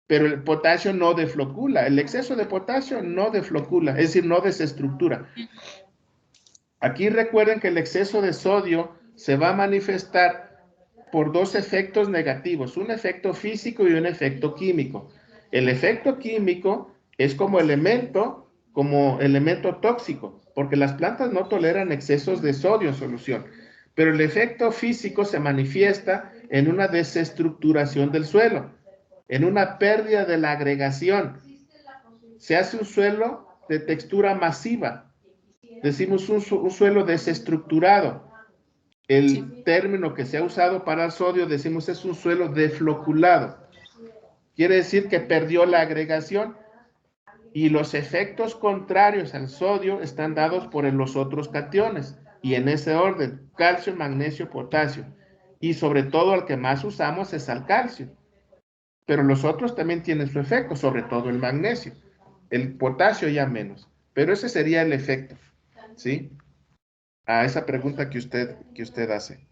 pero el potasio no deflocula. El exceso de potasio no deflocula, es decir, no desestructura. Aquí recuerden que el exceso de sodio se va a manifestar por dos efectos negativos, un efecto físico y un efecto químico. El efecto químico es como elemento tóxico, porque las plantas no toleran excesos de sodio en solución, pero el efecto físico se manifiesta en una desestructuración del suelo, en una pérdida de la agregación. Se hace un suelo de textura masiva, decimos un suelo desestructurado. El término que se ha usado para el sodio, decimos, es un suelo defloculado. Quiere decir que perdió la agregación, y los efectos contrarios al sodio están dados por los otros cationes, y en ese orden: calcio, magnesio, potasio. Y sobre todo el que más usamos es al calcio. Pero los otros también tienen su efecto, sobre todo el magnesio. El potasio ya menos. Pero ese sería el efecto, ¿sí? A esa pregunta que usted hace.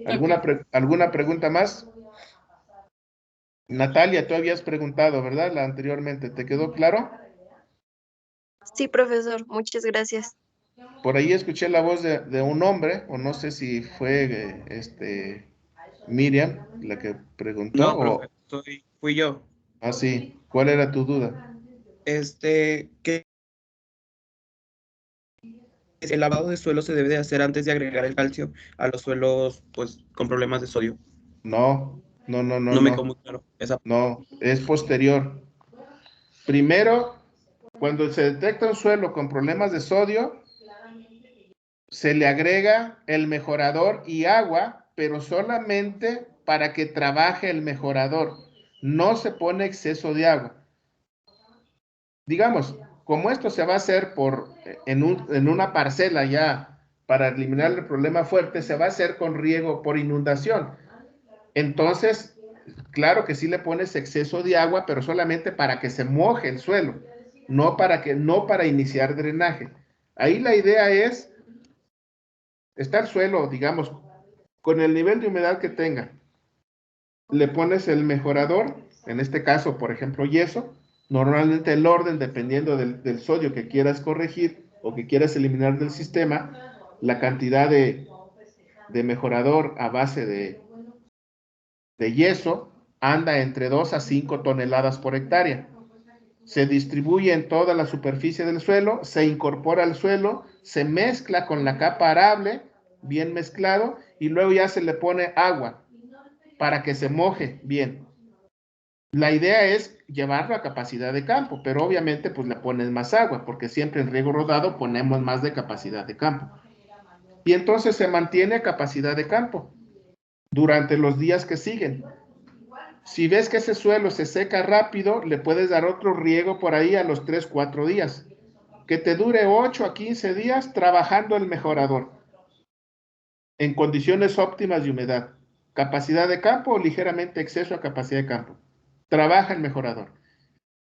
¿Alguna pregunta más? Natalia, tú habías preguntado, ¿verdad? La anteriormente. ¿Te quedó claro? Sí, profesor, muchas gracias. Por ahí escuché la voz de un hombre, o no sé si fue Miriam la que preguntó, No, profe, fui yo. Sí. ¿Cuál era tu duda? Que el lavado de suelo se debe de hacer antes de agregar el calcio a los suelos, pues, con problemas de sodio. No, no, no, no, No me quedó no. muy claro esa. No, es posterior. Primero, cuando se detecta un suelo con problemas de sodio, se le agrega el mejorador y agua, pero solamente para que trabaje el mejorador. No se pone exceso de agua. Digamos, como esto se va a hacer en una parcela ya para eliminar el problema fuerte, se va a hacer con riego por inundación. Entonces, claro que sí le pones exceso de agua, pero solamente para que se moje el suelo, no para iniciar drenaje. Ahí la idea es: está el suelo, digamos, con el nivel de humedad que tenga. Le pones el mejorador, en este caso, por ejemplo, yeso. Normalmente el orden, dependiendo del sodio que quieras corregir o que quieras eliminar del sistema, la cantidad de mejorador a base de yeso anda entre 2 a 5 toneladas por hectárea. Se distribuye en toda la superficie del suelo, se incorpora al suelo, se mezcla con la capa arable, bien mezclado, y luego ya se le pone agua para que se moje bien. La idea es llevarlo a capacidad de campo, pero obviamente pues le pones más agua, porque siempre en riego rodado ponemos más de capacidad de campo. Y entonces se mantiene a capacidad de campo durante los días que siguen. Si ves que ese suelo se seca rápido, le puedes dar otro riego por ahí a los 3, 4 días. Que te dure 8 a 15 días trabajando el mejorador en condiciones óptimas de humedad. Capacidad de campo o ligeramente exceso a capacidad de campo. Trabaja el mejorador.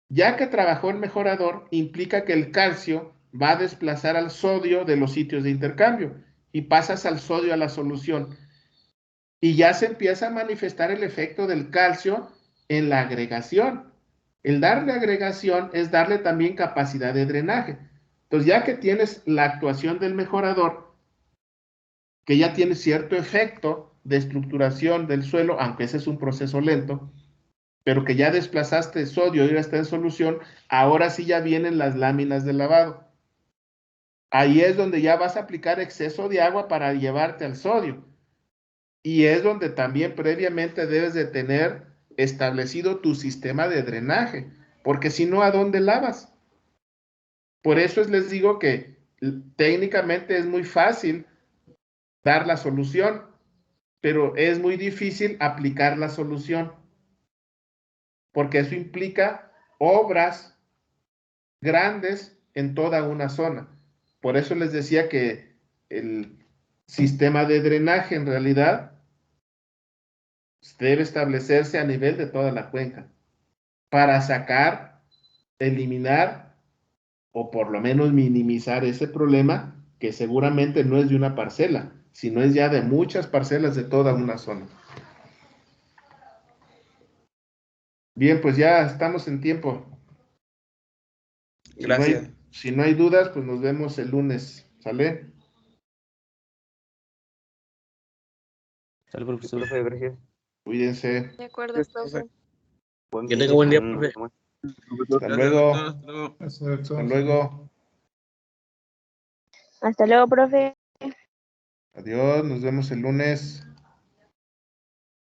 Ya que trabajó el mejorador, implica que el calcio va a desplazar al sodio de los sitios de intercambio y pasas al sodio a la solución. Y ya se empieza a manifestar el efecto del calcio en la agregación. El darle agregación es darle también capacidad de drenaje. Entonces, ya que tienes la actuación del mejorador, que ya tiene cierto efecto de estructuración del suelo, aunque ese es un proceso lento, pero que ya desplazaste sodio y ya está en solución, ahora sí ya vienen las láminas de lavado. Ahí es donde ya vas a aplicar exceso de agua para llevarte al sodio. Y es donde también previamente debes de tener establecido tu sistema de drenaje, porque si no, ¿a dónde lavas? Por eso les digo que técnicamente es muy fácil dar la solución, pero es muy difícil aplicar la solución, porque eso implica obras grandes en toda una zona. Por eso les decía que el sistema de drenaje en realidad debe establecerse a nivel de toda la cuenca para sacar, eliminar o por lo menos minimizar ese problema que seguramente no es de una parcela, sino es ya de muchas parcelas de toda una zona. Bien, pues ya estamos en tiempo. Gracias. Si no hay dudas, pues nos vemos el lunes. ¿Sale? Sale, profesor, gracias. Cuídense. De acuerdo, Gracias, profe. Que tenga buen día, profe. Hasta luego. Hasta Hasta luego. Hasta luego, profe. Adiós. Nos vemos el lunes.